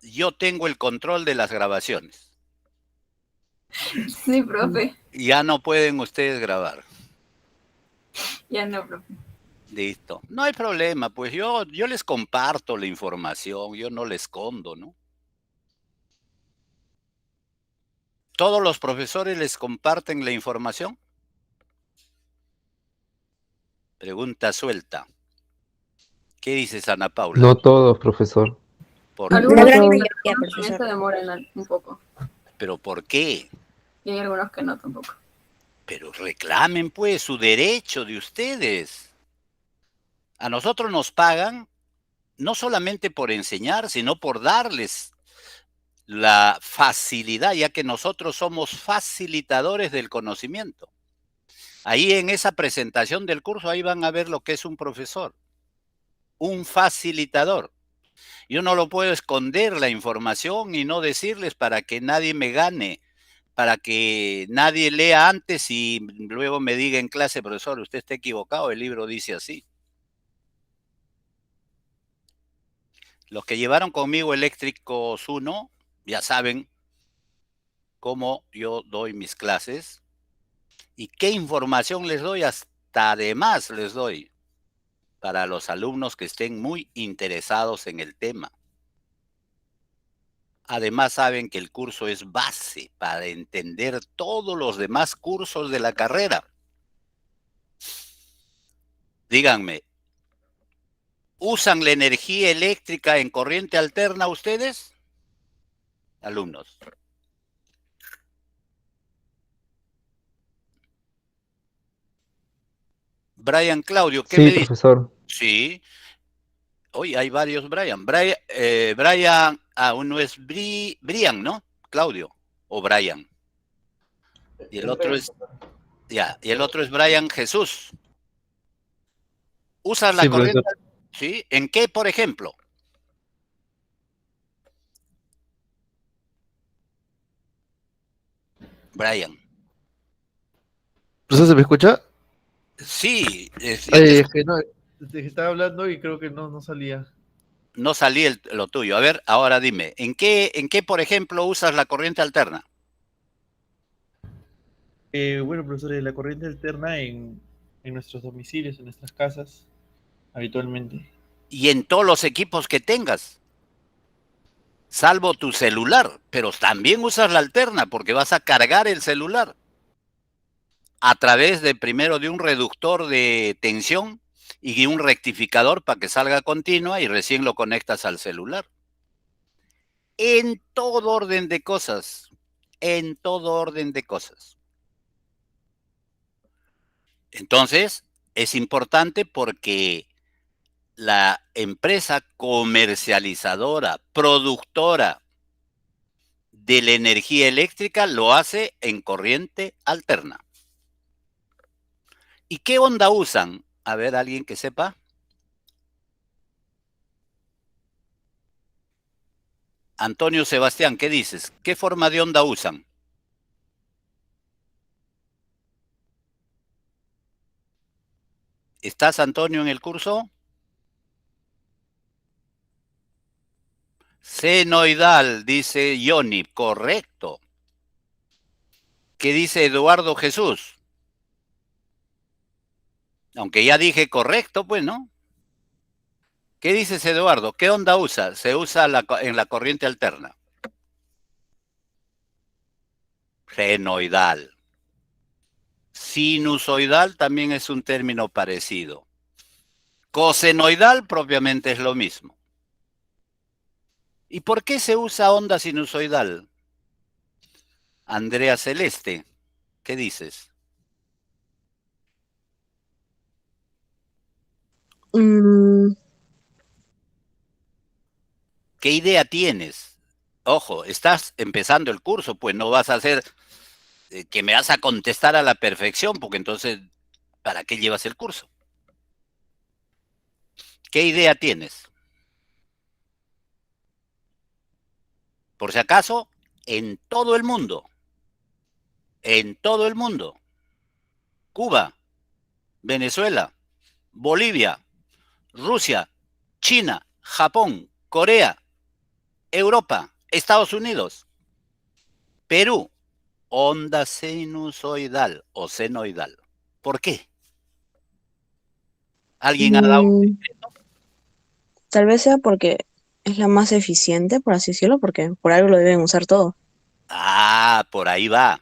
yo tengo el control de las grabaciones. Sí, profe. Ya no pueden ustedes grabar. Ya no, profe. Listo. No hay problema, pues yo les comparto la información, yo no les escondo, ¿no? ¿Todos los profesores les comparten la información? Pregunta suelta. ¿Qué dices, Ana Paula? No todos, profesor. ¿Por, La Algunos gran sí, mayoría, algunos también se profesor. demoran un poco. ¿Pero por qué? Y hay algunos que no tampoco. Pero reclamen pues su derecho de ustedes. A nosotros nos pagan no solamente por enseñar, sino por darles la facilidad, ya que nosotros somos facilitadores del conocimiento. Ahí en esa presentación del curso, ahí van a ver lo que es un profesor, un facilitador. Yo no lo puedo esconder la información y no decirles para que nadie me gane, para que nadie lea antes y luego me diga en clase, profesor, usted está equivocado, el libro dice así. Los que llevaron conmigo Eléctricos 1 ya saben cómo yo doy mis clases y qué información les doy, hasta además les doy para los alumnos que estén muy interesados en el tema. Además saben que el curso es base para entender todos los demás cursos de la carrera. Díganme, ¿usan la energía eléctrica en corriente alterna ustedes? Alumnos. Brian Claudio, ¿qué Sí, me dice? profesor. Sí. Hoy hay varios Brian. Brian, uno es Brian, ¿no? Claudio. O Brian. Y el otro es, ya, y el otro es Brian Jesús. ¿Usas la Sí, profesor. corriente? ¿Sí? ¿En qué, por ejemplo? Brian. ¿Profesor, se me escucha? Sí, yo te Es que no, estaba hablando y creo que no salía. no salí lo tuyo. A ver, ahora dime, en qué, por ejemplo, usas la corriente alterna? Bueno, profesor, la corriente alterna en nuestros domicilios, en nuestras casas, habitualmente. Y en todos los equipos que tengas, salvo tu celular, pero también usas la alterna porque vas a cargar el celular a través de primero de un reductor de tensión y de un rectificador para que salga continua y recién lo conectas al celular. En todo orden de cosas, en todo orden de cosas. Entonces, es importante porque la empresa comercializadora, productora de la energía eléctrica lo hace en corriente alterna. ¿Y qué onda usan? A ver, alguien que sepa. Antonio Sebastián, ¿qué dices? ¿Qué forma de onda usan? ¿Estás, Antonio, en el curso? Senoidal, dice Johnny, correcto. ¿Qué dice Eduardo Jesús? Aunque ya dije correcto, pues, ¿no? ¿Qué dices, Eduardo? ¿Qué onda usa? Se usa en la corriente alterna. Senoidal. Sinusoidal también es un término parecido. Cosenoidal propiamente es lo mismo. ¿Y por qué se usa onda sinusoidal? Andrea Celeste, ¿qué dices? Mm, ¿Qué idea tienes? Ojo, estás empezando el curso, pues no vas a hacer que me vas a contestar a la perfección, porque entonces, ¿para qué llevas el curso? ¿Qué idea tienes? Por si acaso, en todo el mundo, Cuba, Venezuela, Bolivia, Rusia, China, Japón, Corea, Europa, Estados Unidos, Perú, onda sinusoidal o senoidal. ¿Por qué? ¿Alguien ha dado? Mm, Tal vez sea porque es la más eficiente, por así decirlo, porque por algo lo deben usar todo. Ah, por ahí va.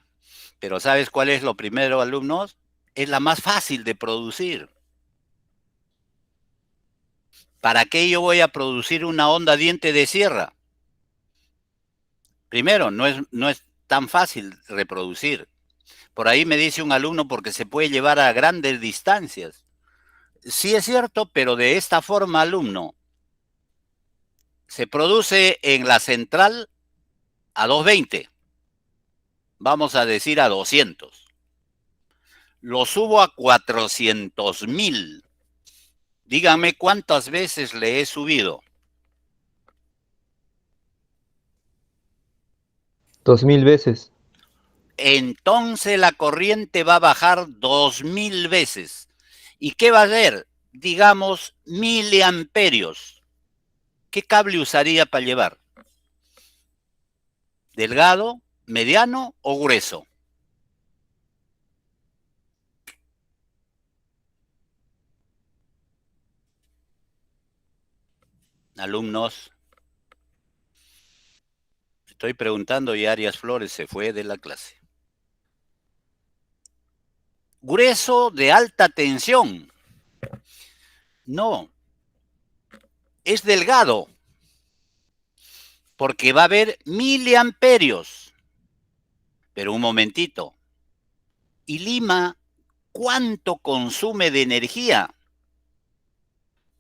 Pero ¿sabes cuál es lo primero, alumnos? Es la más fácil de producir. ¿Para qué yo voy a producir una onda diente de sierra? Primero, no es tan fácil reproducir. Por ahí me dice un alumno porque se puede llevar a grandes distancias. Sí es cierto, pero de esta forma, alumno, se produce en la central a 220. Vamos a decir a 200. Lo subo a 400.000. Dígame cuántas veces le he subido. 2000 veces. Entonces la corriente va a bajar 2000 veces. ¿Y qué va a ser? Digamos, miliamperios. ¿Qué cable usaría para llevar? ¿Delgado, mediano o grueso? Alumnos, estoy preguntando y Arias Flores se fue de la clase. Grueso de alta tensión. No, es delgado, porque va a haber miliamperios. Pero un momentito. ¿Y Lima cuánto consume de energía?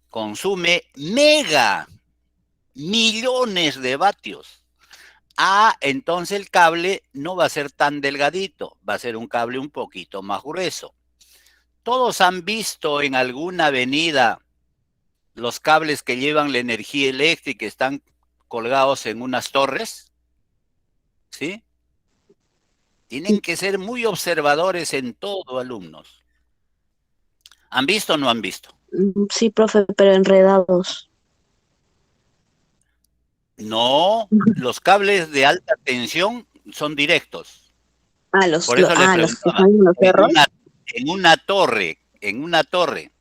Consume millones de vatios. Ah, entonces el cable no va a ser tan delgadito, va a ser un cable un poquito más grueso. Todos han visto en alguna avenida los cables que llevan la energía eléctrica, están colgados en unas torres, ¿sí? Tienen que ser muy observadores en todo, alumnos. ¿Han visto o no han visto? Sí, profe, pero enredados. No, los cables de alta tensión son directos. Por eso le Los que preguntaba, están en los cerros. en una torre.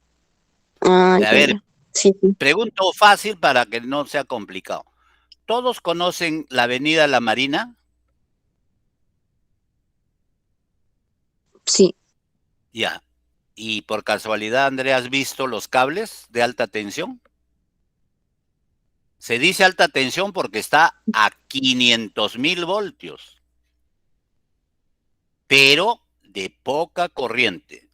Ah, A ya, ver, ya. Sí, sí, pregunto fácil para que no sea complicado. ¿Todos conocen la avenida La Marina? sí, Ya. ¿Y por casualidad, Andrea, has visto los cables de alta tensión? Se dice alta tensión porque está a 500.000 voltios, pero de poca corriente.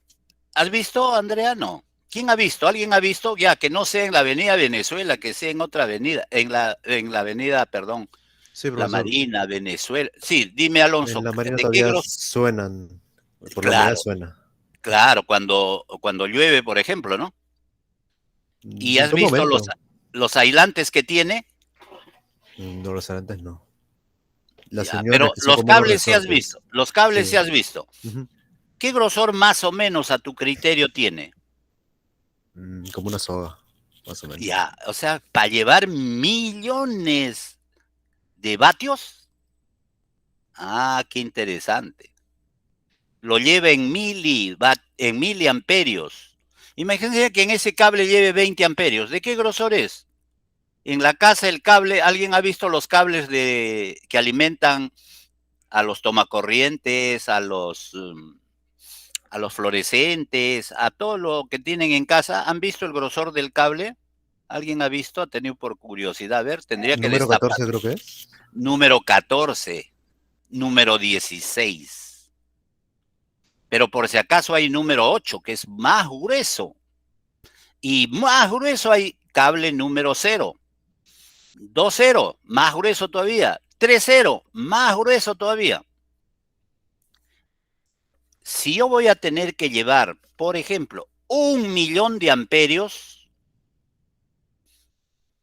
¿Has visto, Andrea? No. ¿Quién ha visto? ¿Alguien ha visto? Ya, que no sea en la avenida Venezuela, que sea en otra avenida, en la avenida, perdón, Sí, La profesor. Marina, Venezuela. Sí, dime, Alonso, En la marina ¿de qué todavía grosor? suenan. Por la humedad Claro, suena. claro, cuando llueve, por ejemplo, ¿no? ¿Y En has todo visto los, momento. los aislantes que tiene? No, los antes no. Las Ya, uniones pero que son los como unos cables sí has resortes. visto, los cables sí Sí. has visto. Ujú. ¿Qué grosor más o menos a tu criterio tiene? Como una soga, más o menos. Ya, o sea, para llevar millones de vatios. Ah, qué interesante. Lo lleva en miliamperios. Imagínense que en ese cable lleve 20 amperios. ¿De qué grosor es? En la casa el cable, ¿alguien ha visto los cables que alimentan a los tomacorrientes, a los fluorescentes, a todo lo que tienen en casa? ¿Han visto el grosor del cable? ¿Alguien ha visto? ¿Ha tenido por curiosidad? A ver, tendría que Número destapar. 14 creo que es. Número 14, número 16. Pero por si acaso hay número 8, que es más grueso. Y más grueso hay cable número 0. 2.0, más grueso todavía. 3.0, más grueso todavía. Si yo voy a tener que llevar, por ejemplo, 1.000.000 de amperios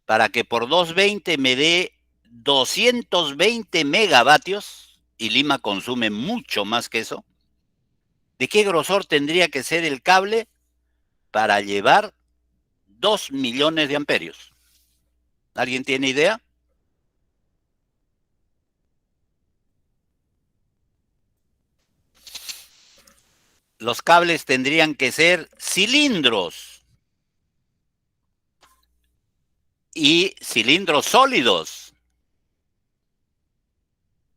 para que por 220 me dé 220 megavatios, y Lima consume mucho más que eso, ¿de qué grosor tendría que ser el cable para llevar 2 millones de amperios? ¿Alguien tiene idea? los cables tendrían que ser cilindros y cilindros sólidos.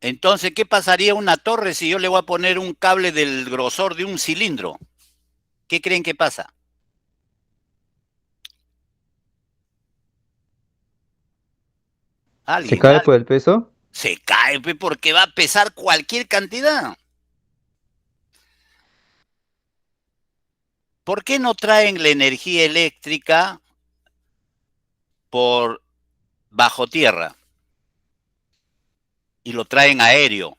Entonces, ¿qué pasaría a una torre si yo le voy a poner un cable del grosor de un cilindro? ¿Qué creen que pasa? ¿Se ¿Alguien? cae por el peso? Se cae porque va a pesar cualquier cantidad. ¿Por qué no traen la energía eléctrica por bajo tierra y lo traen aéreo?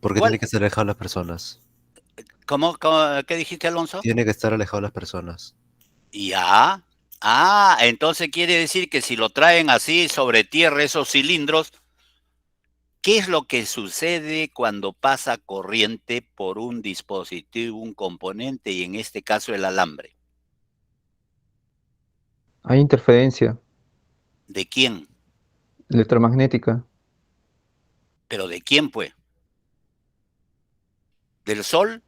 ¿Por qué ¿Cuál? tiene que estar alejado de las personas? ¿Qué dijiste, Alonso? Tiene que estar alejado de las personas. Ya. Ah, entonces quiere decir que si lo traen así sobre tierra esos cilindros, ¿qué es lo que sucede cuando pasa corriente por un dispositivo, un componente, y en este caso el alambre? Hay interferencia ¿De quién? electromagnética ¿Pero de quién, pues? ¿Del sol?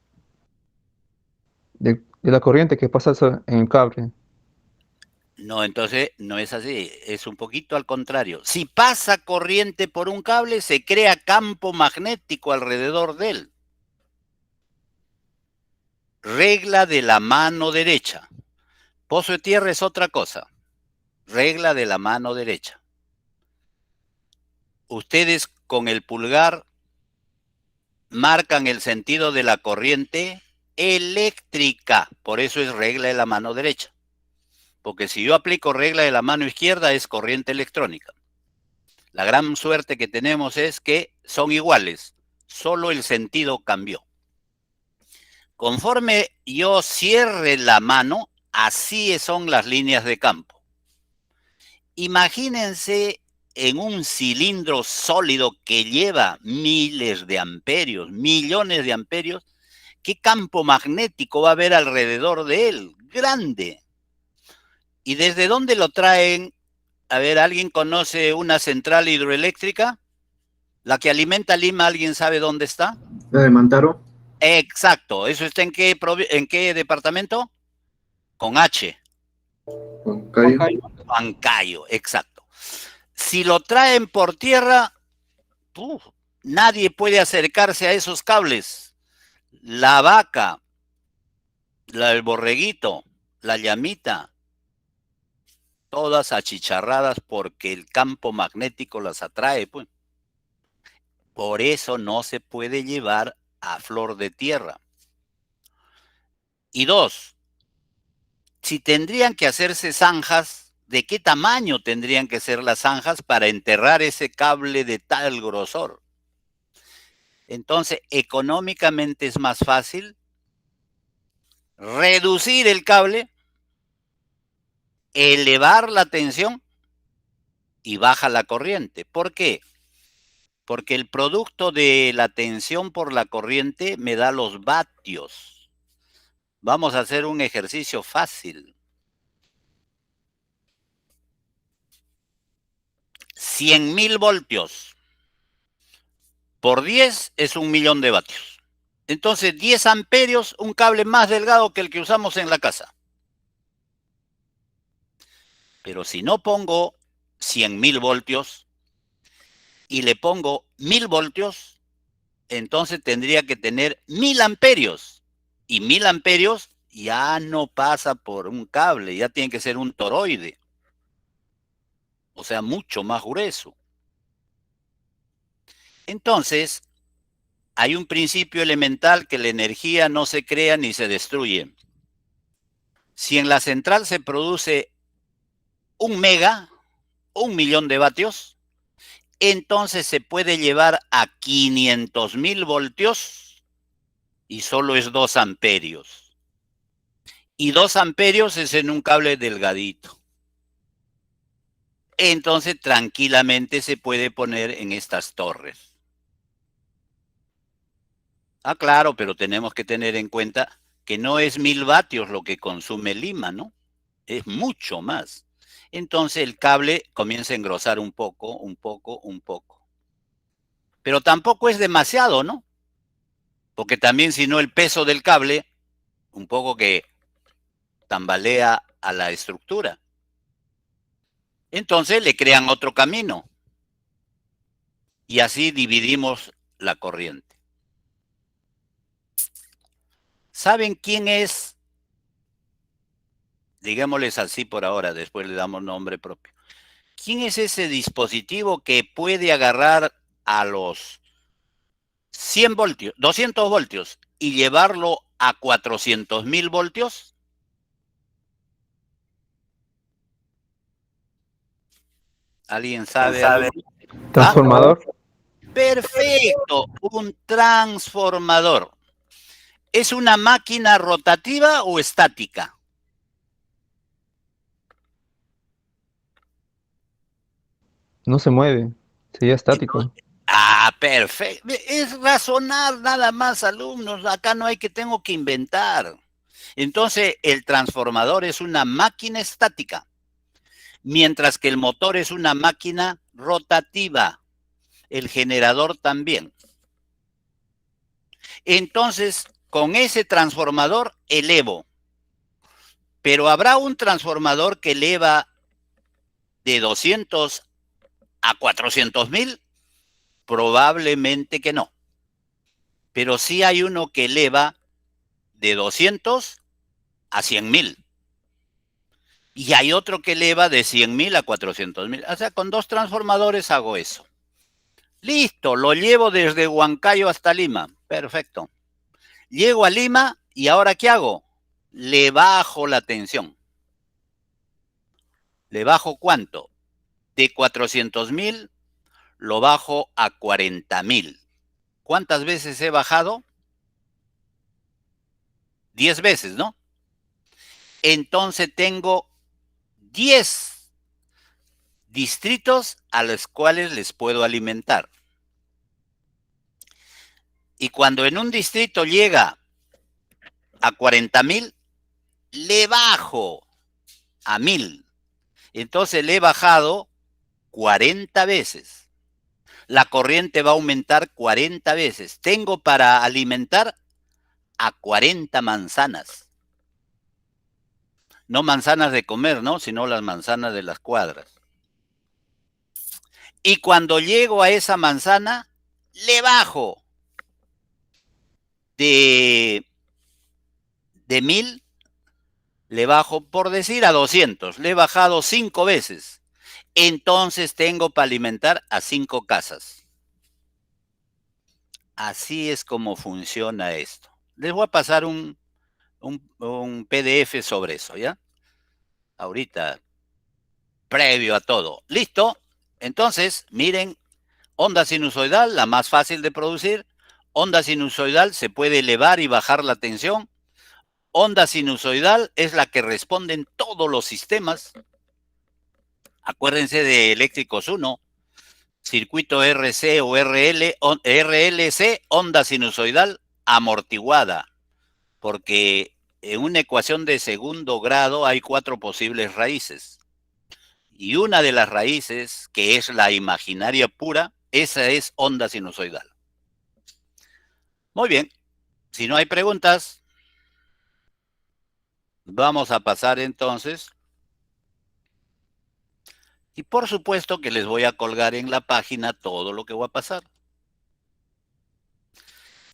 de la corriente que pasa en el cable. No, entonces no es así, es un poquito al contrario. Si pasa corriente por un cable, se crea campo magnético alrededor de él. Regla de la mano derecha. Pozo de tierra es otra cosa. Regla de la mano derecha. Ustedes con el pulgar marcan el sentido de la corriente eléctrica. Por eso es regla de la mano derecha. Porque si yo aplico regla de la mano izquierda es corriente electrónica. La gran suerte que tenemos es que son iguales, solo el sentido cambió. Conforme yo cierre la mano, así son las líneas de campo. Imagínense en un cilindro sólido que lleva miles de amperios, millones de amperios, ¿qué campo magnético va a haber alrededor de él? Grande. ¿Y desde dónde lo traen? A ver, ¿alguien conoce una central hidroeléctrica? La que alimenta Lima, ¿alguien sabe dónde está? La de Mantaro. Exacto. ¿Eso está en qué departamento? Con H. Huancayo. Huancayo, exacto. Si lo traen por tierra, nadie puede acercarse a esos cables. La vaca, el borreguito, la llamita, todas achicharradas porque el campo magnético las atrae, pues. Por eso no se puede llevar a flor de tierra. Y dos, si tendrían que hacerse zanjas, ¿de qué tamaño tendrían que ser las zanjas para enterrar ese cable de tal grosor? Entonces, económicamente es más fácil reducir el cable, elevar la tensión y baja la corriente. ¿Por qué? Porque el producto de la tensión por la corriente me da los vatios. Vamos a hacer un ejercicio fácil. 100.000 voltios por 10 es 1.000.000 de vatios. Entonces, 10 amperios, un cable más delgado que el que usamos en la casa. Pero si no pongo 100.000 voltios y le pongo 1.000 voltios, entonces tendría que tener 1.000 amperios. Y 1.000 amperios ya no pasa por un cable, ya tiene que ser un toroide. O sea, mucho más grueso. Entonces, hay un principio elemental que la energía no se crea ni se destruye. Si en la central se produce 1 mega, 1.000.000 de vatios, entonces se puede llevar a 500.000 voltios y solo es 2 amperios. Y 2 amperios es en un cable delgadito. Entonces tranquilamente se puede poner en estas torres. Ah, claro, pero tenemos que tener en cuenta que no es 1.000 vatios lo que consume Lima, ¿no? Es mucho más. Entonces el cable comienza a engrosar un poco, un poco, un poco. Pero tampoco es demasiado, ¿no? porque también si no el peso del cable, un poco que tambalea a la estructura. Entonces le crean otro camino y así dividimos la corriente. ¿Saben quién es? Digámosles así por ahora, después le damos nombre propio. ¿Quién es ese dispositivo que puede agarrar a los 100 voltios, 200 voltios y llevarlo a 400.000 voltios? ¿Alguien sabe? Transformador. Perfecto, un transformador. ¿Es una máquina rotativa o estática? No se mueve. Sería estático. Perfecto. Es razonar nada más, alumnos. Acá no hay que tengo que inventar. Entonces, el transformador es una máquina estática, mientras que el motor es una máquina rotativa. El generador también. Entonces, con ese transformador elevo. Pero ¿habrá un transformador que eleva de 200 a 400.000? Probablemente que no. Pero sí hay uno que eleva de 200 a 100.000. Y hay otro que eleva de 100.000 a 400.000. O sea, con 2 transformadores hago eso. Listo, lo llevo desde Huancayo hasta Lima. Perfecto. Llego a Lima y ¿ahora qué hago? Le bajo la tensión. ¿Le bajo cuánto? De 400.000 lo bajo a 40.000. ¿Cuántas veces he bajado? 10 veces, ¿no? Entonces tengo 10 distritos a los cuales les puedo alimentar. Y cuando en un distrito llega a 40.000, le bajo a 1.000. Entonces le he bajado 40 veces. La corriente va a aumentar 40 veces. Tengo para alimentar a 40 manzanas. No manzanas de comer, ¿no? Sino las manzanas de las cuadras. Y cuando llego a esa manzana, le bajo de 1.000, le bajo, por decir, a 200. Le he bajado 5 veces. Entonces tengo para alimentar a 5 casas. Así es como funciona esto. Les voy a pasar un PDF sobre eso, ¿ya? Ahorita, previo a todo. ¿Listo? Entonces, miren, onda sinusoidal, la más fácil de producir. Onda sinusoidal se puede elevar y bajar la tensión. Onda sinusoidal es la que responde en todos los sistemas. Acuérdense de Eléctricos 1, circuito RC o RLC, onda sinusoidal amortiguada, porque en una ecuación de segundo grado hay 4 posibles raíces. Y una de las raíces, que es la imaginaria pura, esa es onda sinusoidal. Muy bien, si no hay preguntas, vamos a pasar entonces. Y por supuesto que les voy a colgar en la página todo lo que voy a pasar.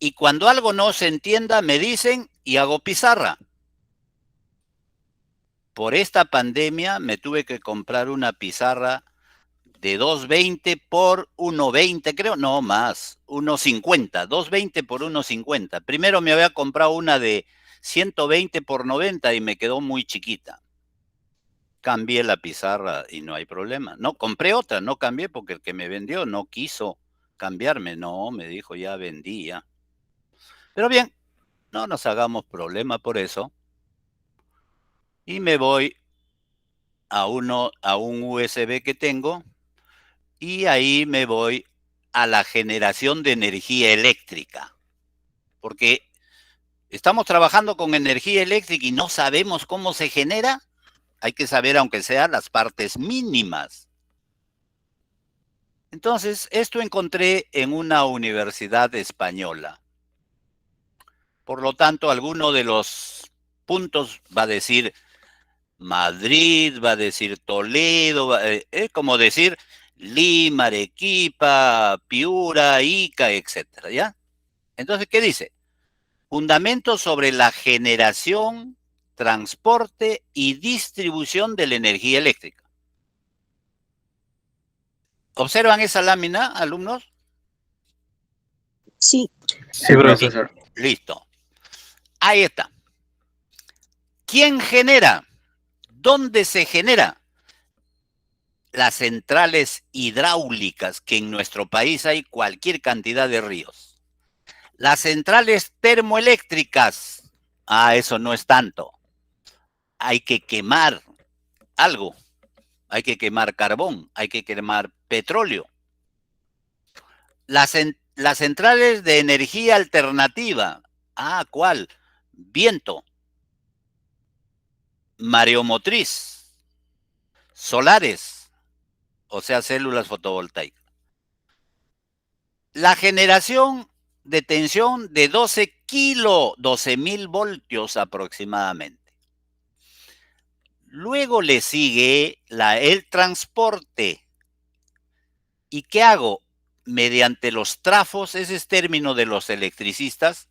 Y cuando algo no se entienda, me dicen y hago pizarra. Por esta pandemia me tuve que comprar una pizarra de 220 por 120, creo, no más, 150, 220 por 150. Primero me había comprado una de 120 por 90 y me quedó muy chiquita. Cambié la pizarra y no hay problema. No, compré otra, no cambié porque el que me vendió no quiso cambiarme. No, me dijo, ya vendía. Pero bien, no nos hagamos problema por eso. Y me voy a un USB que tengo y ahí me voy a la generación de energía eléctrica. Porque estamos trabajando con energía eléctrica y no sabemos cómo se genera. Hay que saber, aunque sea, las partes mínimas. Entonces, esto encontré en una universidad española. Por lo tanto, alguno de los puntos va a decir Madrid, va a decir Toledo, es como decir Lima, Arequipa, Piura, Ica, etcétera, ¿ya? Entonces, ¿qué dice? Fundamentos sobre la generación, transporte y distribución de la energía eléctrica. ¿Observan esa lámina, alumnos? Sí, Sí, profesor. Listo. Ahí está. ¿Quién genera? ¿Dónde se genera? Las centrales hidráulicas, que en nuestro país hay cualquier cantidad de ríos. Las centrales termoeléctricas, eso no es tanto. Hay que quemar algo. Hay que quemar carbón, hay que quemar petróleo. Las centrales de energía alternativa, ¿cuál? Viento, mareomotriz, solares, o sea, células fotovoltaicas. La generación de tensión de 12.000 voltios aproximadamente. Luego le sigue el transporte. ¿Y qué hago? Mediante los trafos, ese es término de los electricistas,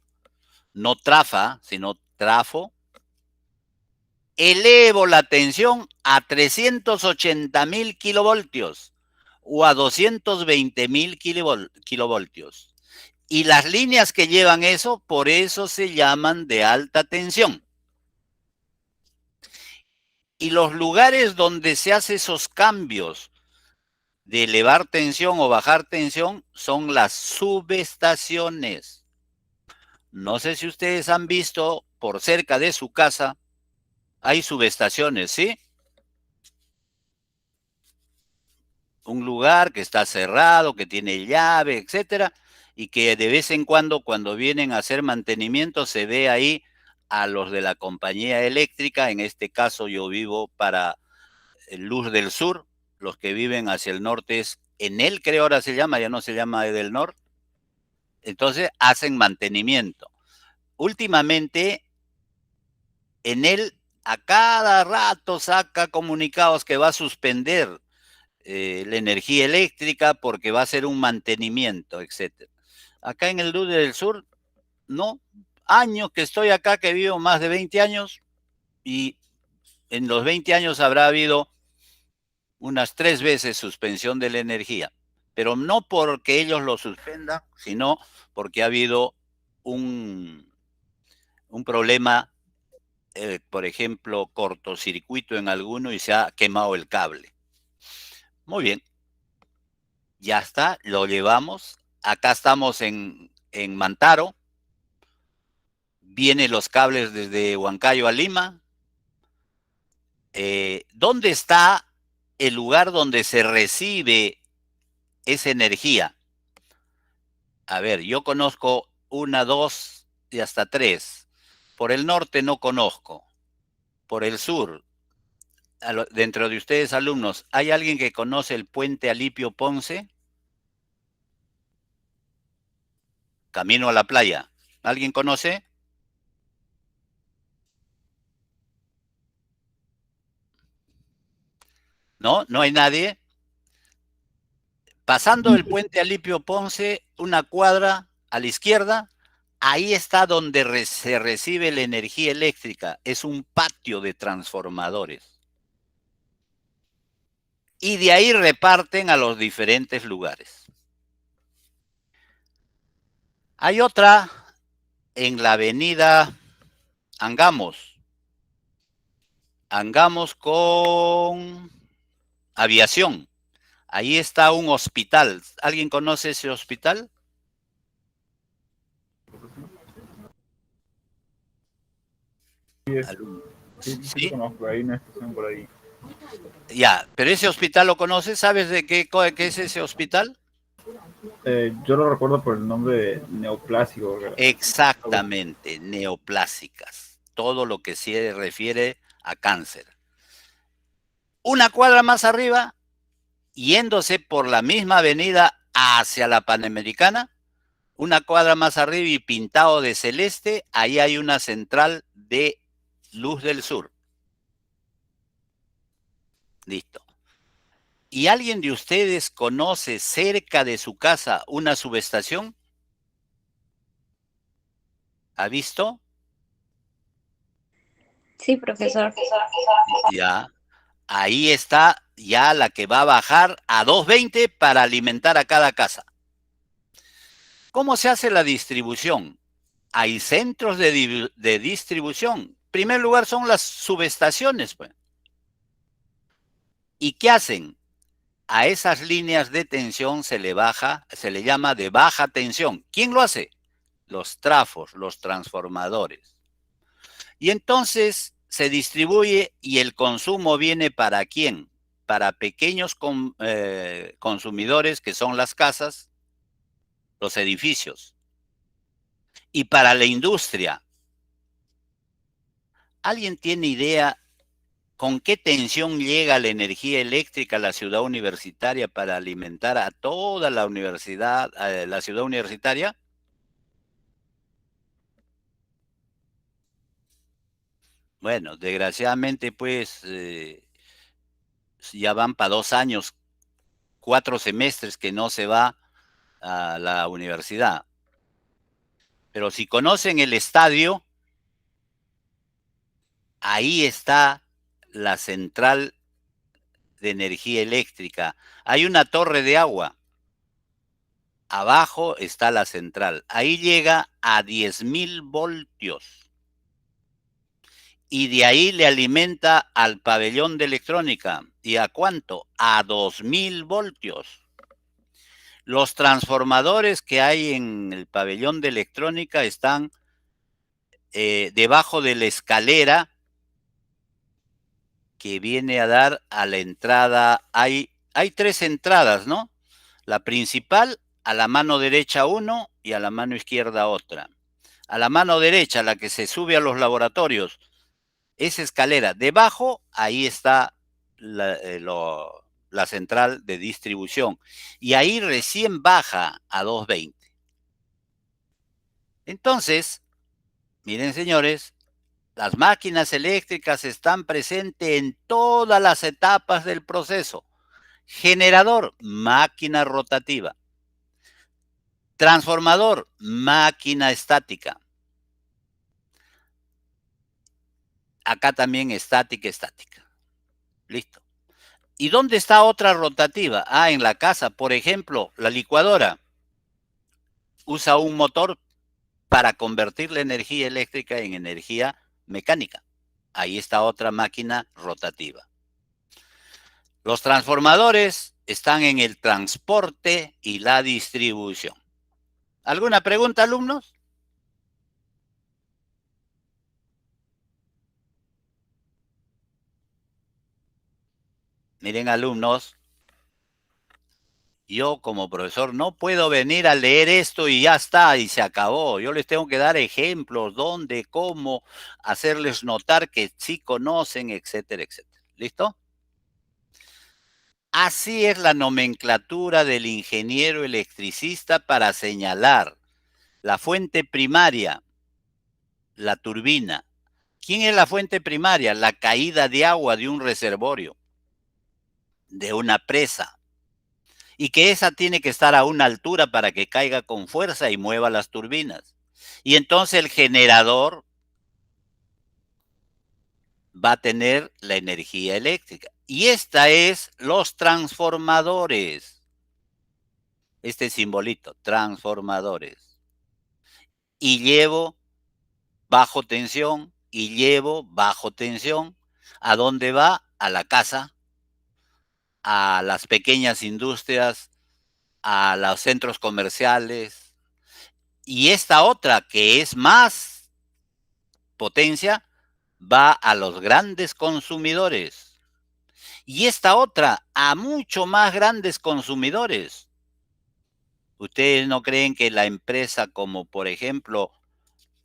no trafa, sino trafo, elevo la tensión a 380.000 kilovoltios o a 220.000 kilovoltios. Y las líneas que llevan eso, por eso se llaman de alta tensión. Y los lugares donde se hacen esos cambios de elevar tensión o bajar tensión son las subestaciones. No sé si ustedes han visto por cerca de su casa, hay subestaciones, ¿sí? Un lugar que está cerrado, que tiene llave, etcétera, y que de vez en cuando vienen a hacer mantenimiento se ve ahí a los de la compañía eléctrica. En este caso yo vivo para Luz del Sur, los que viven hacia el norte es Enel, creo ahora se llama, ya no se llama del Norte. Entonces hacen mantenimiento. Últimamente, Enel a cada rato saca comunicados que va a suspender la energía eléctrica porque va a hacer un mantenimiento, etc. Acá en el Luz del Sur, no. Años que estoy acá, que vivo más de 20 años, y en los 20 años habrá habido unas 3 veces suspensión de la energía, pero no porque ellos lo suspendan, sino porque ha habido un problema, por ejemplo, cortocircuito en alguno y se ha quemado el cable. Muy bien, ya está, lo llevamos. Acá estamos en Mantaro, vienen los cables desde Huancayo a Lima. ¿Dónde está el lugar donde se recibe esa energía? A ver, yo conozco 1, 2 y hasta 3. Por el norte no conozco. Por el sur, dentro de ustedes alumnos, ¿hay alguien que conoce el puente Alipio Ponce? Camino a la playa. ¿Alguien conoce? ¿No? ¿No hay nadie? Pasando el puente Alipio Ponce, una cuadra a la izquierda, ahí está donde se recibe la energía eléctrica. Es un patio de transformadores. Y de ahí reparten a los diferentes lugares. Hay otra en la avenida Angamos. Angamos con Aviación. Ahí está un hospital. ¿Alguien conoce ese hospital? Sí, conozco, hay una estación por ahí. Ya, pero ese hospital lo conoces, ¿sabes de qué es ese hospital? Yo lo recuerdo por el nombre de neoplásico. Exactamente, neoplásicas. Todo lo que se refiere a cáncer. Una cuadra más arriba, yéndose por la misma avenida hacia la Panamericana, una cuadra más arriba y pintado de celeste, ahí hay una central de Luz del Sur. Listo. ¿Y alguien de ustedes conoce cerca de su casa una subestación? ¿Ha visto? Sí, profesor. Ya. Ahí está ya la que va a bajar a 220 para alimentar a cada casa. ¿Cómo se hace la distribución? Hay centros de distribución. En primer lugar son las subestaciones, pues. ¿Y qué hacen? A esas líneas de tensión se le llama de baja tensión. ¿Quién lo hace? Los trafos, los transformadores. Y entonces se distribuye y el consumo viene ¿para quién? Para pequeños consumidores que son las casas, los edificios. Y para la industria. ¿Alguien tiene idea con qué tensión llega la energía eléctrica a la ciudad universitaria para alimentar a toda la universidad, a la ciudad universitaria? Bueno, desgraciadamente pues ya van para 2 años, 4 semestres que no se va a la universidad. Pero si conocen el estadio, ahí está la central de energía eléctrica. Hay una torre de agua. Abajo está la central. Ahí llega a 10.000 voltios. Y de ahí le alimenta al pabellón de electrónica. ¿Y a cuánto? A 2.000 voltios. Los transformadores que hay en el pabellón de electrónica están debajo de la escalera que viene a dar a la entrada. Hay 3 entradas, ¿no? La principal, a la mano derecha una y a la mano izquierda otra. A la mano derecha, la que se sube a los laboratorios, esa escalera. Debajo, ahí está la central de distribución. Y ahí recién baja a 220. Entonces, miren señores, las máquinas eléctricas están presentes en todas las etapas del proceso. Generador, máquina rotativa. Transformador, máquina estática. Acá también estática. Listo. ¿Y dónde está otra rotativa? Ah, en la casa, por ejemplo, la licuadora usa un motor para convertir la energía eléctrica en energía mecánica. Ahí está otra máquina rotativa. Los transformadores están en el transporte y la distribución. ¿Alguna pregunta, alumnos? Miren, alumnos, yo como profesor no puedo venir a leer esto y ya está, y se acabó. Yo les tengo que dar ejemplos, dónde, cómo, hacerles notar que sí conocen, etcétera, etcétera. ¿Listo? Así es la nomenclatura del ingeniero electricista para señalar la fuente primaria, la turbina. ¿Quién es la fuente primaria? La caída de agua de un reservorio, de una presa. Y que esa tiene que estar a una altura para que caiga con fuerza y mueva las turbinas. Y entonces el generador va a tener la energía eléctrica. Y esta es los transformadores. Este simbolito, transformadores. Y llevo bajo tensión y llevo bajo tensión. ¿A dónde va? A la casa, a las pequeñas industrias, a los centros comerciales. Y esta otra, que es más potencia, va a los grandes consumidores. Y esta otra, a mucho más grandes consumidores. ¿Ustedes no creen que la empresa como, por ejemplo,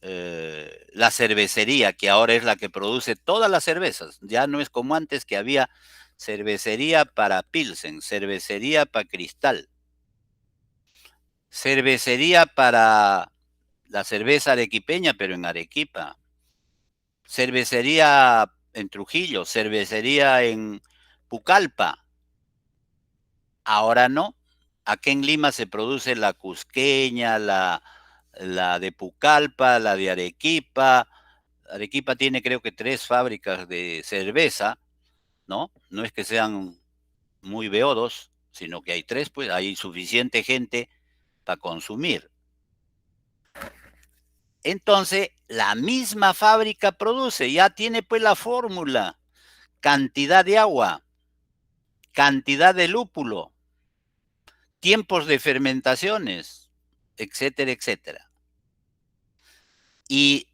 la cervecería, que ahora es la que produce todas las cervezas, ya no es como antes que había cervecería para Pilsen, cervecería para Cristal, cervecería para la cerveza arequipeña, pero en Arequipa, cervecería en Trujillo, cervecería en Pucallpa. Ahora no. Aquí en Lima se produce la cusqueña, la de Pucallpa, la de Arequipa. Arequipa tiene creo que 3 fábricas de cerveza, ¿no? No es que sean muy beodos, sino que hay 3, pues hay suficiente gente para consumir. Entonces, la misma fábrica produce, ya tiene pues la fórmula, cantidad de agua, cantidad de lúpulo, tiempos de fermentaciones, etcétera, etcétera. Y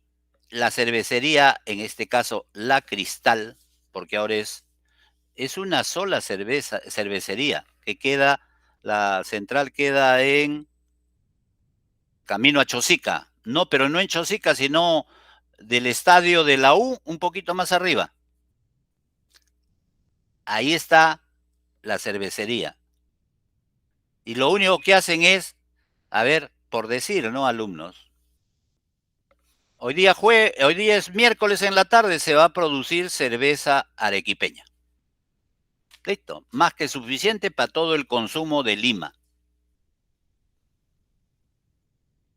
la cervecería, en este caso La Cristal, porque ahora es una sola cervecería, que queda, la central queda en camino a Chosica. No, pero no en Chosica, sino del estadio de la U, un poquito más arriba. Ahí está la cervecería. Y lo único que hacen es, a ver, por decir, ¿no, alumnos? Hoy día es miércoles en la tarde, se va a producir cerveza arequipeña. Listo, más que suficiente para todo el consumo de Lima.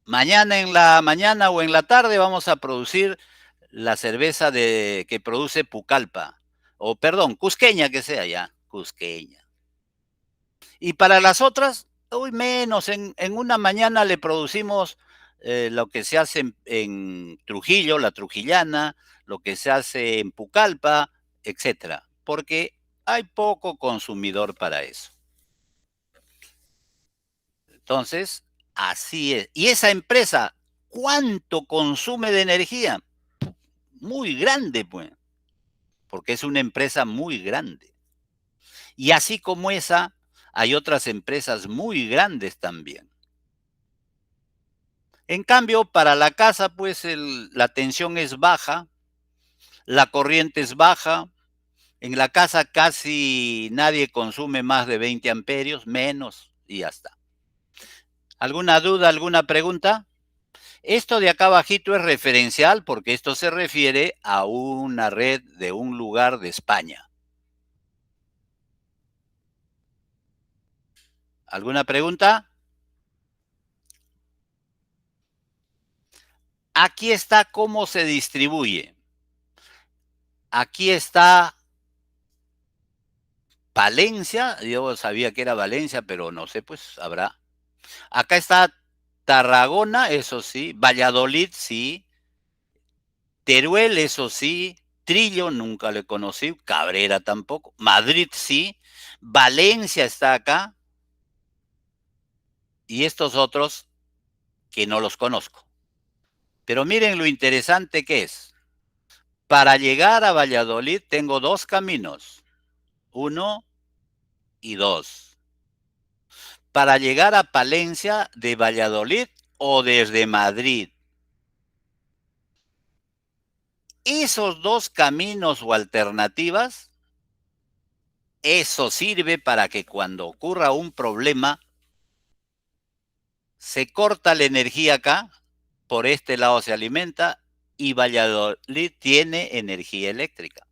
Mañana en la mañana o en la tarde vamos a producir la cerveza que produce Pucallpa. O perdón, cusqueña que sea ya, cusqueña. Y para las otras, hoy menos, en una mañana le producimos lo que se hace en Trujillo, la trujillana, lo que se hace en Pucallpa, etcétera, porque hay poco consumidor para eso. Entonces, así es. Y esa empresa, ¿cuánto consume de energía? Muy grande, pues, porque es una empresa muy grande. Y así como esa, hay otras empresas muy grandes también. En cambio, para la casa, pues la tensión es baja, la corriente es baja. En la casa casi nadie consume más de 20 amperios, menos, y ya está. ¿Alguna duda, alguna pregunta? Esto de acá abajito es referencial porque esto se refiere a una red de un lugar de España. ¿Alguna pregunta? Aquí está cómo se distribuye. Aquí está Valencia, yo sabía que era Valencia, pero no sé, pues habrá. Acá está Tarragona, eso sí, Valladolid, sí, Teruel, eso sí, Trillo nunca le conocí, Cabrera tampoco, Madrid sí, Valencia está acá, y estos otros que no los conozco. Pero miren lo interesante que es. Para llegar a Valladolid tengo 2 caminos, 1 y 2. Para llegar a Palencia de Valladolid o desde Madrid. Esos 2 caminos o alternativas, eso sirve para que cuando ocurra un problema, se corta la energía acá, por este lado se alimenta y Valladolid tiene energía eléctrica.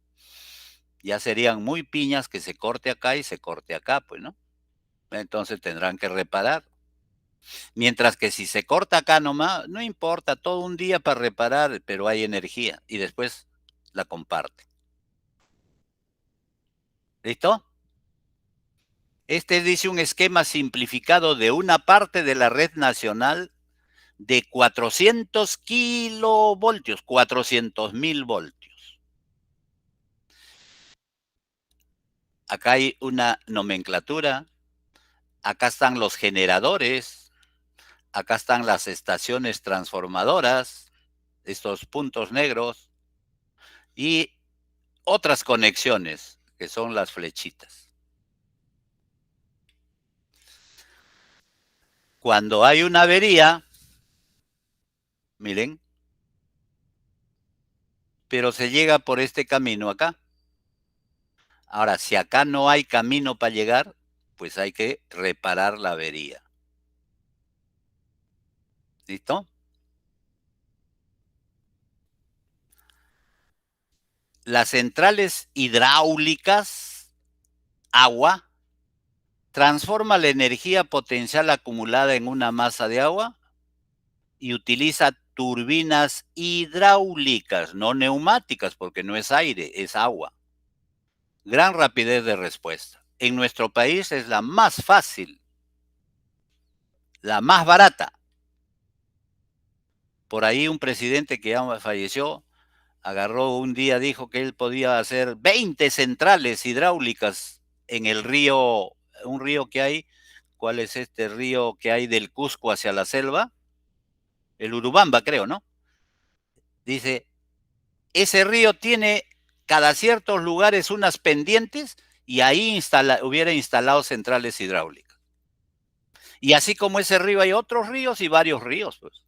Ya serían muy piñas que se corte acá y se corte acá, pues, ¿no? Entonces tendrán que reparar. Mientras que si se corta acá nomás, no importa, todo un día para reparar, pero hay energía y después la comparte. ¿Listo? Este dice un esquema simplificado de una parte de la red nacional de 400 kilovoltios, 400.000 voltios. Acá hay una nomenclatura, acá están los generadores, acá están las estaciones transformadoras, estos puntos negros, y otras conexiones, que son las flechitas. Cuando hay una avería, miren, pero se llega por este camino acá. Ahora, si acá no hay camino para llegar, pues hay que reparar la avería. ¿Listo? Las centrales hidráulicas, agua, transforma la energía potencial acumulada en una masa de agua y utiliza turbinas hidráulicas, no neumáticas, porque no es aire, es agua. Gran rapidez de respuesta. En nuestro país es la más fácil, la más barata. Por ahí un presidente que ya falleció, agarró un día, dijo que él podía hacer 20 centrales hidráulicas en el río, un río que hay. ¿Cuál es este río que hay del Cusco hacia la selva? El Urubamba, creo, ¿no? Dice, ese río tiene cada ciertos lugares unas pendientes y ahí hubiera instalado centrales hidráulicas. Y así como ese río hay otros ríos y varios ríos, pues.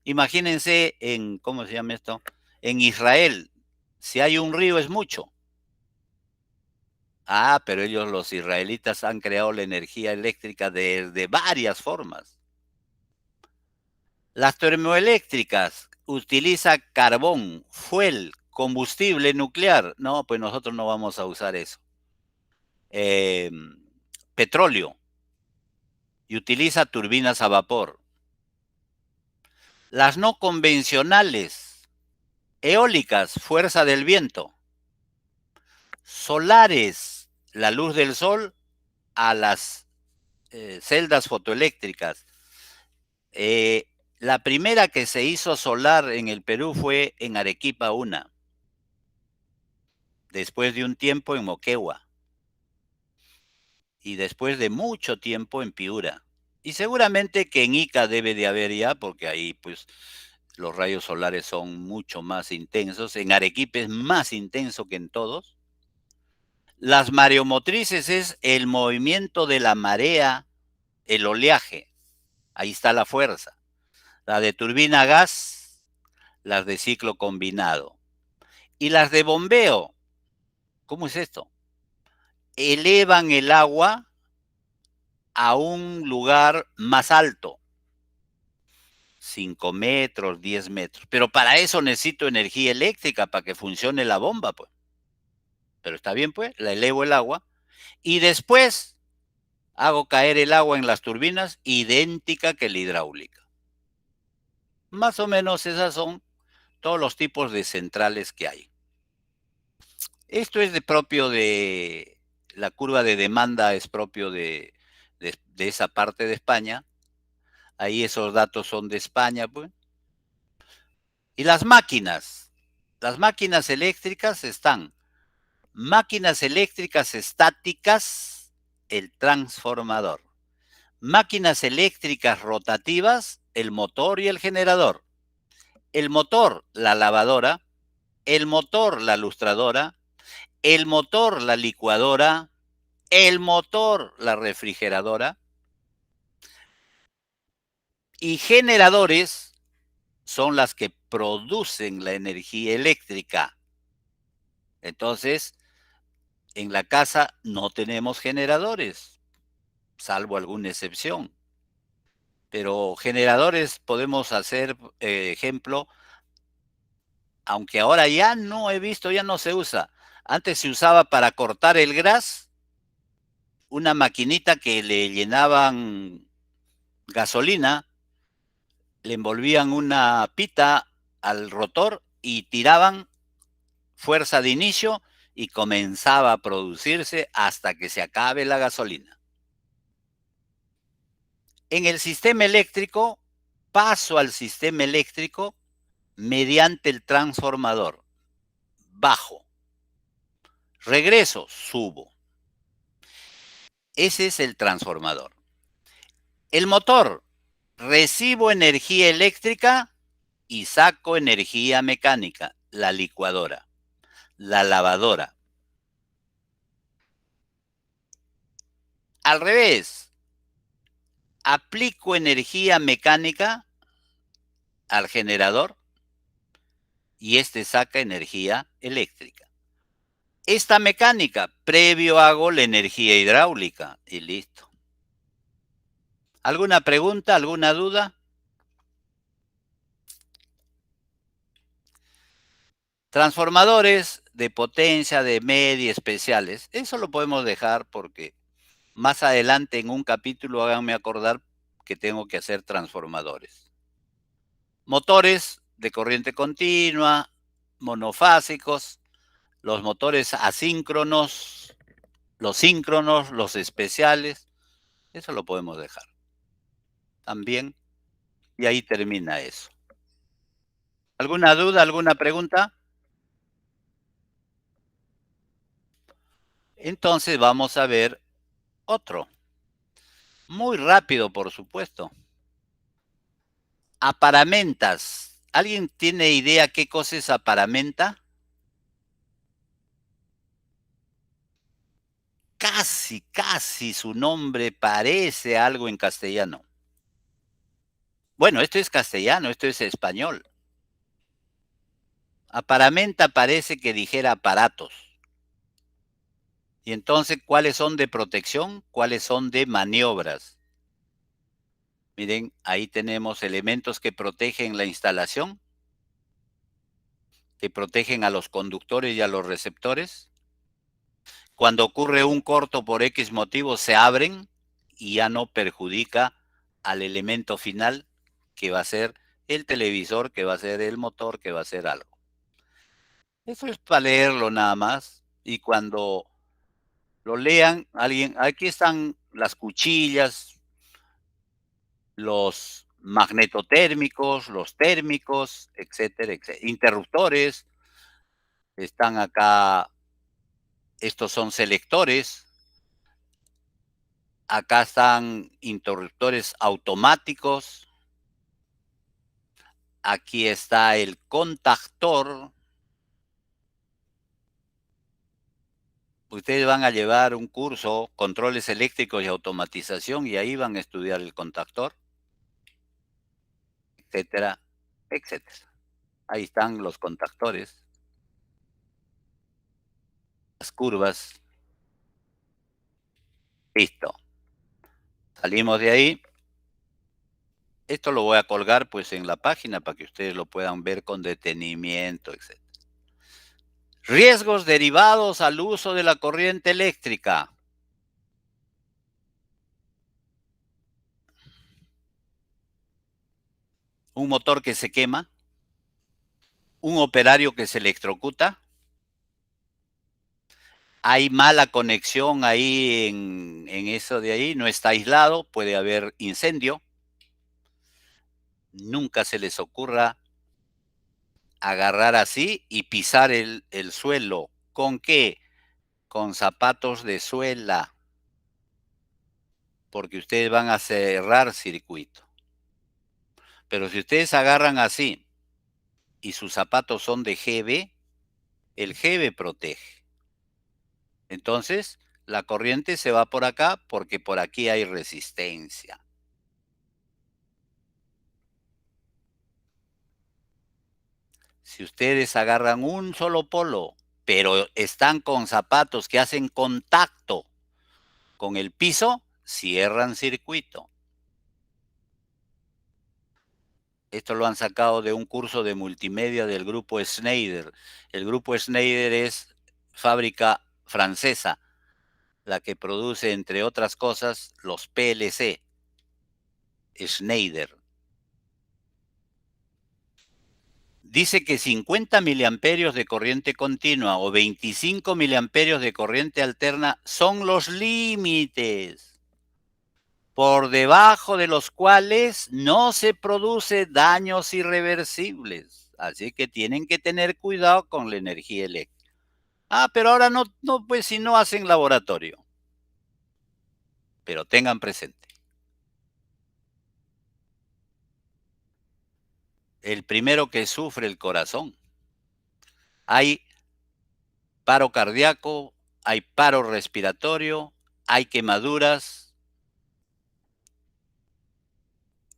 Imagínense en, ¿cómo se llama esto? En Israel, si hay un río es mucho. Ah, pero ellos, los israelitas, han creado la energía eléctrica de varias formas. Las termoeléctricas utilizan carbón, fuel, combustible nuclear. No, pues nosotros no vamos a usar eso. Petróleo y utiliza turbinas a vapor. Las no convencionales, eólicas, fuerza del viento. Solares, la luz del sol a las celdas fotoeléctricas. La primera que se hizo solar en el Perú fue en Arequipa 1. Después de un tiempo en Moquegua. Y después de mucho tiempo en Piura. Y seguramente que en Ica debe de haber ya, porque ahí pues los rayos solares son mucho más intensos. En Arequipa es más intenso que en todos. Las mareomotrices es el movimiento de la marea, el oleaje. Ahí está la fuerza. La de turbina a gas, las de ciclo combinado. Y las de bombeo, ¿cómo es esto? Elevan el agua a un lugar más alto. 5 metros, 10 metros. Pero para eso necesito energía eléctrica para que funcione la bomba, pues. Pero está bien, pues, la elevo el agua. Y después hago caer el agua en las turbinas, idéntica que la hidráulica. Más o menos esas son todos los tipos de centrales que hay. Esto es propio de la curva de demanda, es propio de esa parte de España. Ahí esos datos son de España, pues. Y las máquinas eléctricas están máquinas eléctricas estáticas, el transformador. Máquinas eléctricas rotativas, el motor y el generador. El motor, la lavadora. El motor, la lustradora. El motor, la licuadora. El motor, la refrigeradora. Y generadores son las que producen la energía eléctrica. Entonces, en la casa no tenemos generadores, salvo alguna excepción. Pero generadores podemos hacer, ejemplo, aunque ahora ya no he visto, ya no se usa. Antes se usaba para cortar el gras, una maquinita que le llenaban gasolina, le envolvían una pita al rotor y tiraban fuerza de inicio y comenzaba a producirse hasta que se acabe la gasolina. En el sistema eléctrico, paso al sistema eléctrico mediante el transformador. Bajo. Regreso, subo. Ese es el transformador. El motor, recibo energía eléctrica y saco energía mecánica, la licuadora, la lavadora. Al revés, aplico energía mecánica al generador y este saca energía eléctrica. Esta mecánica, previo hago la energía hidráulica y listo. ¿Alguna pregunta, alguna duda? Transformadores de potencia, de media, especiales. Eso lo podemos dejar porque más adelante en un capítulo háganme acordar que tengo que hacer transformadores. Motores de corriente continua, monofásicos, los motores asíncronos, los síncronos, los especiales. Eso lo podemos dejar también. Y ahí termina eso. ¿Alguna duda, alguna pregunta? Entonces vamos a ver otro. Muy rápido, por supuesto. Aparamentas. ¿Alguien tiene idea qué cosa es aparamenta? Casi su nombre parece algo en castellano. Bueno, esto es castellano, esto es español. Aparamenta parece que dijera aparatos. Y entonces, ¿cuáles son de protección? ¿Cuáles son de maniobras? Miren, ahí tenemos elementos que protegen la instalación, que protegen a los conductores y a los receptores. Cuando ocurre un corto por X motivo, se abren y ya no perjudica al elemento final, que va a ser el televisor, que va a ser el motor, que va a ser algo. Eso es para leerlo nada más. Y cuando lo lean, aquí están las cuchillas, los magnetotérmicos, los térmicos, etcétera, etcétera. Interruptores, están acá, estos son selectores. Acá están interruptores automáticos. Aquí está el contactor. Ustedes van a llevar un curso, controles eléctricos y automatización, y ahí van a estudiar el contactor, etcétera, etcétera. Ahí están los contactores, las curvas. Listo. Salimos de ahí. Esto lo voy a colgar pues en la página para que ustedes lo puedan ver con detenimiento, etc. Riesgos derivados al uso de la corriente eléctrica. Un motor que se quema. Un operario que se electrocuta. Hay mala conexión ahí en eso de ahí, no está aislado, puede haber incendio. Nunca se les ocurra agarrar así y pisar el suelo. ¿Con qué? Con zapatos de suela, porque ustedes van a cerrar circuito. Pero si ustedes agarran así y sus zapatos son de GB, el GB protege. Entonces, la corriente se va por acá porque por aquí hay resistencia. Si ustedes agarran un solo polo, pero están con zapatos que hacen contacto con el piso, cierran circuito. Esto lo han sacado de un curso de multimedia del grupo Schneider. El grupo Schneider es fábrica francesa, la que produce, entre otras cosas, los PLC. Schneider. Dice que 50 miliamperios de corriente continua o 25 miliamperios de corriente alterna son los límites, por debajo de los cuales no se produce daños irreversibles. Así que tienen que tener cuidado con la energía eléctrica. Ah, pero ahora no, pues si no hacen laboratorio. Pero tengan presente. El primero que sufre el corazón. Hay paro cardíaco, hay paro respiratorio, hay quemaduras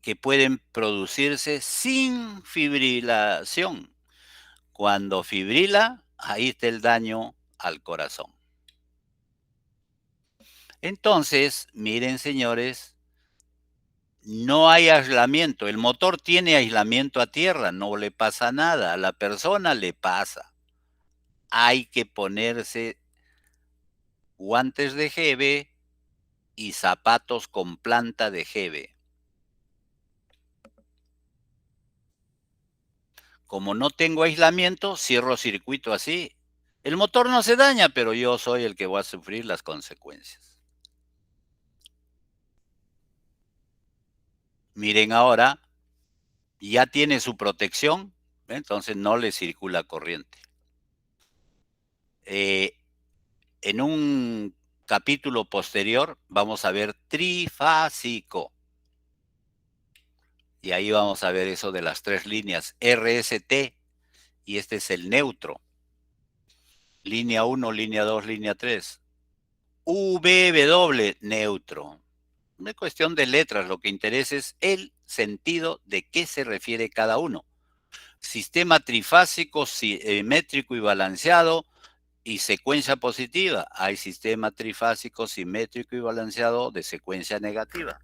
que pueden producirse sin fibrilación. Cuando fibrila, ahí está el daño al corazón. Entonces, miren señores, No hay aislamiento. El motor tiene aislamiento a tierra, no le pasa nada. A la persona le pasa. Hay que ponerse guantes de GB y zapatos con planta de GB. Como no tengo aislamiento, cierro circuito así. El motor no se daña, pero yo soy el que va a sufrir las consecuencias. Miren ahora, ya tiene su protección, entonces no le circula corriente. En un capítulo posterior vamos a ver trifásico. Y ahí vamos a ver eso de las 3 líneas, RST, y este es el neutro. Línea 1, línea 2, línea 3. VW, neutro. No es cuestión de letras, lo que interesa es el sentido de qué se refiere cada uno. Sistema trifásico, simétrico y balanceado y secuencia positiva. Hay sistema trifásico, simétrico y balanceado de secuencia negativa.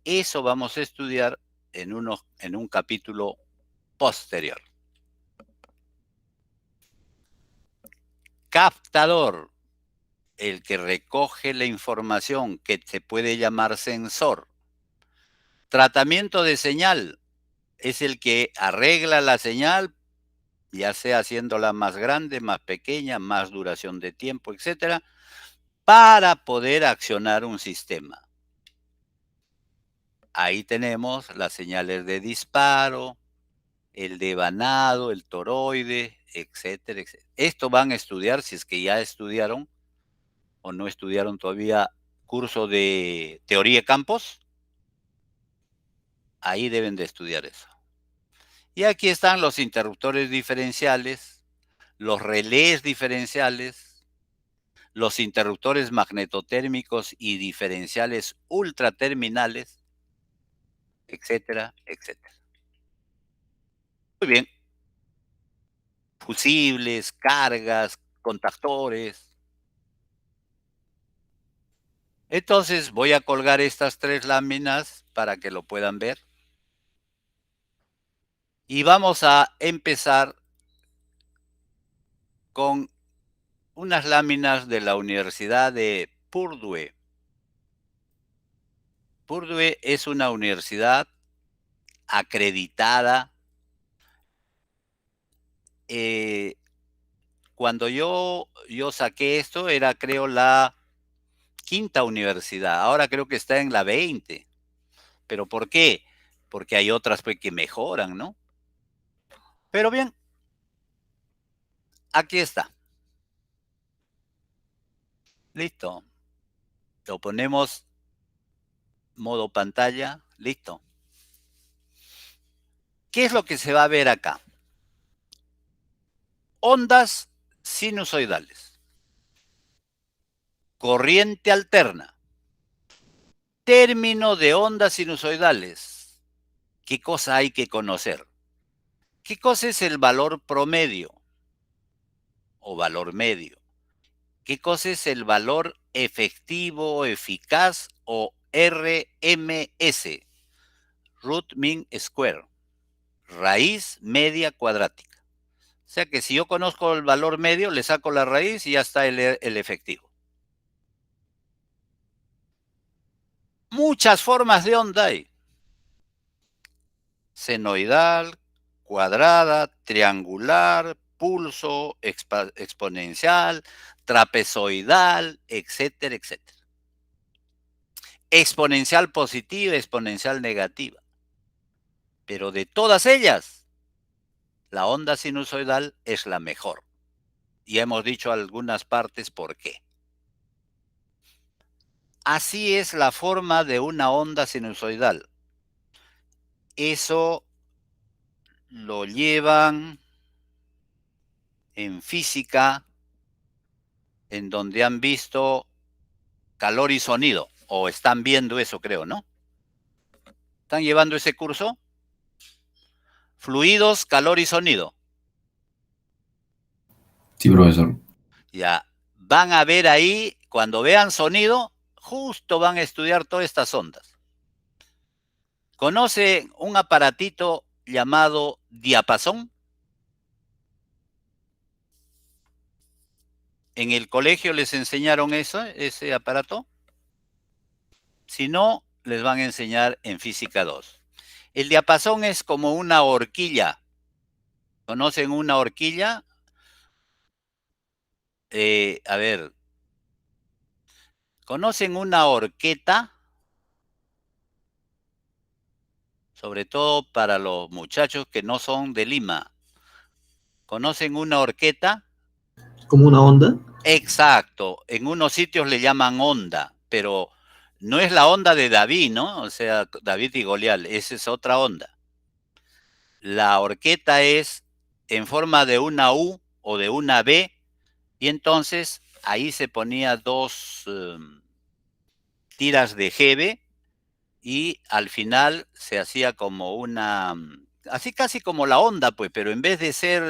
Eso vamos a estudiar en un capítulo posterior. Captador, el que recoge la información, que se puede llamar sensor. Tratamiento de señal, es el que arregla la señal, ya sea haciéndola más grande, más pequeña, más duración de tiempo, etcétera, para poder accionar un sistema. Ahí tenemos las señales de disparo, el devanado, el toroide, etcétera, etcétera. Esto van a estudiar, si es que ya estudiaron o no estudiaron todavía curso de teoría de campos, ahí deben de estudiar eso. Y aquí están los interruptores diferenciales, los relés diferenciales, los interruptores magnetotérmicos y diferenciales ultraterminales, etcétera, etcétera. Muy bien. Fusibles, cargas, contactores. Entonces voy a colgar estas 3 láminas para que lo puedan ver. Y vamos a empezar con unas láminas de la Universidad de Purdue. Purdue es una universidad acreditada. Cuando yo saqué esto, era creo la 5ª universidad. Ahora creo que está en la 20. ¿Pero por qué? Porque hay otras pues, que mejoran, ¿no? Pero bien, aquí está. Listo. Lo ponemos modo pantalla. Listo. ¿Qué es lo que se va a ver acá? Ondas sinusoidales. Corriente alterna. Término de ondas sinusoidales. ¿Qué cosa hay que conocer? ¿Qué cosa es el valor promedio o valor medio? ¿Qué cosa es el valor efectivo, eficaz o RMS? Root Mean Square. Raíz media cuadrática. O sea que si yo conozco el valor medio, le saco la raíz y ya está el efectivo. Muchas formas de onda hay. Senoidal, cuadrada, triangular, pulso, exponencial, trapezoidal, etcétera, etcétera. Exponencial positiva, exponencial negativa. Pero de todas ellas, la onda sinusoidal es la mejor. Y hemos dicho algunas partes por qué. Así es la forma de una onda sinusoidal. Eso lo llevan en física, en donde han visto calor y sonido, o están viendo eso, creo, ¿no? ¿Están llevando ese curso? Fluidos, calor y sonido. Sí, profesor. Ya, van a ver ahí, cuando vean sonido, justo van a estudiar todas estas ondas. ¿Conoce un aparatito llamado diapasón? ¿En el colegio les enseñaron eso, ese aparato? Si no, les van a enseñar en física 2. El diapasón es como una horquilla. ¿Conocen una horquilla? A ver, ¿conocen una horqueta? Sobre todo para los muchachos que no son de Lima. ¿Conocen una horqueta? ¿Como una onda? Exacto. En unos sitios le llaman onda, pero no es la onda de David, ¿no? O sea, David y Goliat, esa es otra onda. La horqueta es en forma de una U o de una B, y entonces ahí se ponía dos tiras de jeve y al final se hacía como una, así casi como la onda, pues, pero en vez de ser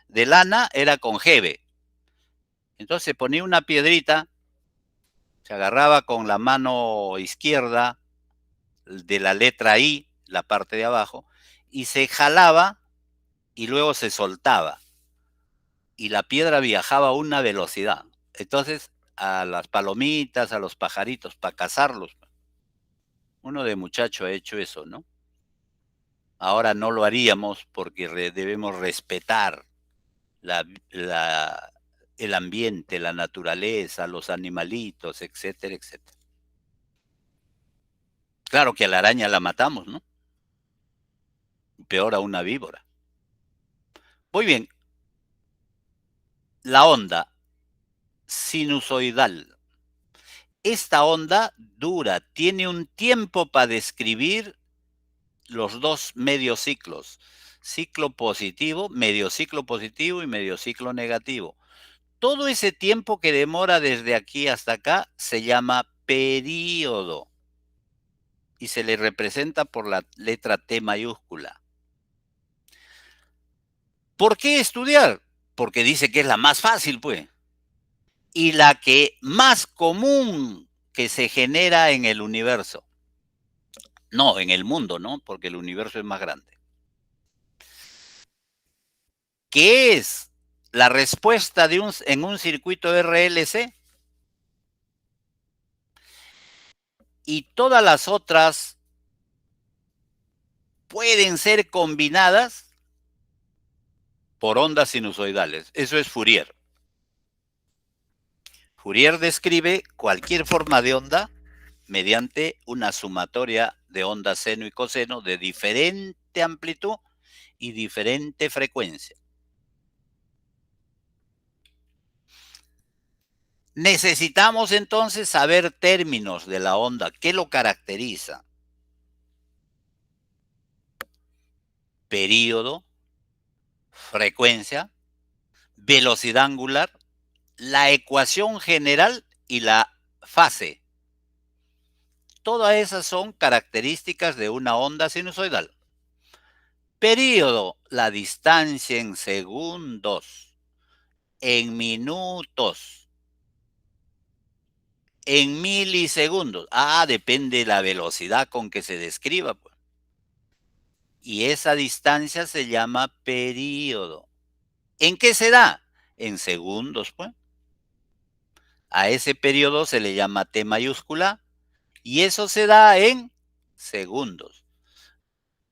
de lana, era con jeve. Entonces se ponía una piedrita, se agarraba con la mano izquierda de la letra I, la parte de abajo, y se jalaba y luego se soltaba. Y la piedra viajaba a una velocidad. Entonces, a las palomitas, a los pajaritos, para cazarlos. Uno de muchacho ha hecho eso, ¿no? Ahora no lo haríamos porque debemos respetar el ambiente, la naturaleza, los animalitos, etcétera, etcétera. Claro que a la araña la matamos, ¿no? Peor a una víbora. Muy bien. La onda sinusoidal. Esta onda dura, tiene un tiempo para describir los dos medios ciclos. Ciclo positivo, medio ciclo positivo y medio ciclo negativo. Todo ese tiempo que demora desde aquí hasta acá se llama período y se le representa por la letra T mayúscula. ¿Por qué estudiar? Porque dice que es la más fácil, pues. Y la que más común que se genera en el universo. No, en el mundo, ¿no? Porque el universo es más grande. ¿Qué es la respuesta en un circuito RLC? Y todas las otras pueden ser combinadas por ondas sinusoidales. Eso es Fourier. Fourier describe cualquier forma de onda mediante una sumatoria de ondas seno y coseno de diferente amplitud y diferente frecuencia. Necesitamos entonces saber términos de la onda. ¿Qué lo caracteriza? Período, frecuencia, velocidad angular, la ecuación general y la fase. Todas esas son características de una onda sinusoidal. Período, la distancia en segundos, en minutos, en milisegundos. Depende de la velocidad con que se describa, pues. Y esa distancia se llama período. ¿En qué se da? En segundos, pues. A ese periodo se le llama T mayúscula y eso se da en segundos.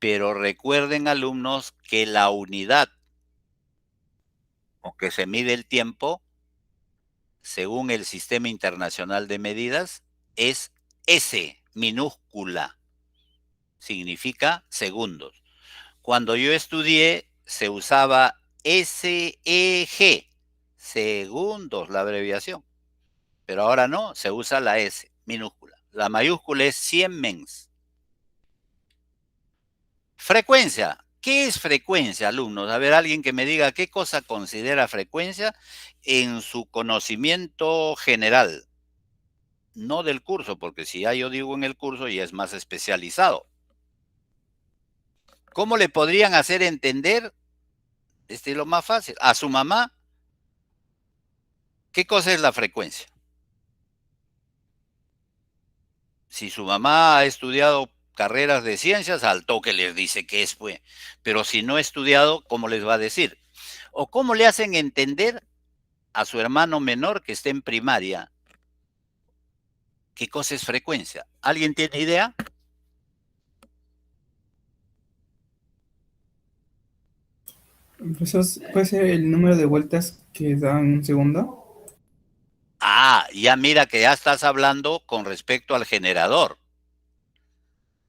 Pero recuerden, alumnos, que la unidad con que se mide el tiempo, según el Sistema Internacional de Medidas, es S minúscula. Significa segundos. Cuando yo estudié, se usaba SEG, segundos, la abreviación. Pero ahora no, se usa la S minúscula. La mayúscula es Siemens. Frecuencia. ¿Qué es frecuencia, alumnos? A ver, alguien que me diga qué cosa considera frecuencia en su conocimiento general. No del curso, porque si ya yo digo en el curso ya es más especializado. ¿Cómo le podrían hacer entender? Este es lo más fácil. A su mamá, ¿qué cosa es la frecuencia? Si su mamá ha estudiado carreras de ciencias, al toque les dice qué es, pues. Pero si no ha estudiado, ¿cómo les va a decir? ¿O cómo le hacen entender a su hermano menor que esté en primaria qué cosa es frecuencia? ¿Alguien tiene idea? Pues puede ser el número de vueltas que da un segundo. Ah, ya mira que ya estás hablando con respecto al generador.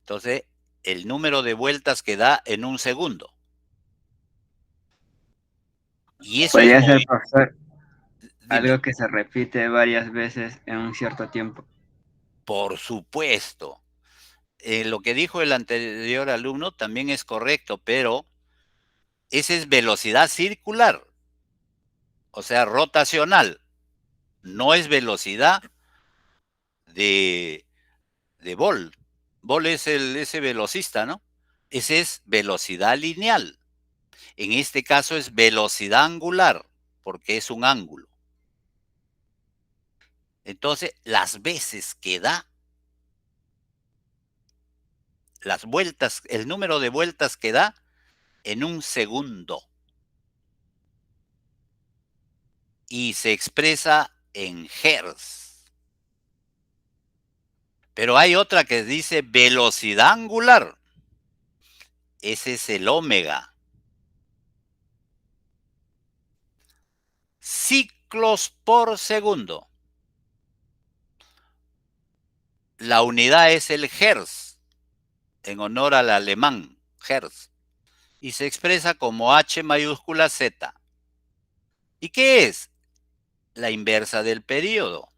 Entonces, el número de vueltas que da en un segundo. Y eso es Podría ser, muy... profesor, Dime. algo que se repite varias veces en un cierto tiempo. Por supuesto. Lo que dijo el anterior alumno también es correcto, pero esa es velocidad circular, o sea, rotacional. No es velocidad de, de Bolt. Bolt es ese velocista, ¿no? Ese es velocidad lineal. En este caso es velocidad angular, porque es un ángulo. Entonces, las veces que da, las vueltas, el número de vueltas que da en un segundo. Y se expresa en hertz. Pero hay otra que dice velocidad angular. Ese es el ómega. Ciclos por segundo. La unidad es el hertz, en honor al alemán, hertz. Y se expresa como H mayúscula Z. ¿Y qué es? La inversa del período.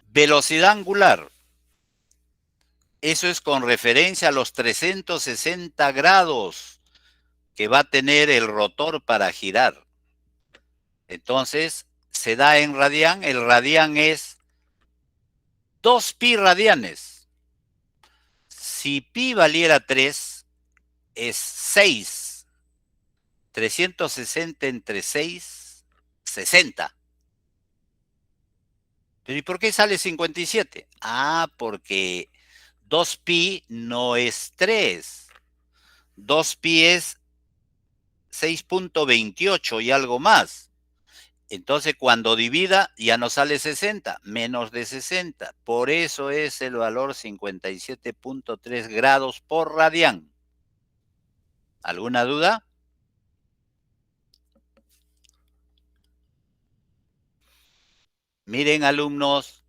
Velocidad angular. Eso es con referencia a los 360 grados que va a tener el rotor para girar. Entonces, se da en radián. El radián es 2pi radianes. Si pi valiera 3, es 6. 360 entre 6, 60. ¿Pero y por qué sale 57? Ah, porque 2pi no es 3. 2pi es 6.28 y algo más. Entonces, cuando divida, ya no sale 60, menos de 60. Por eso es el valor 57.3 grados por radián. ¿Alguna duda? Miren, alumnos,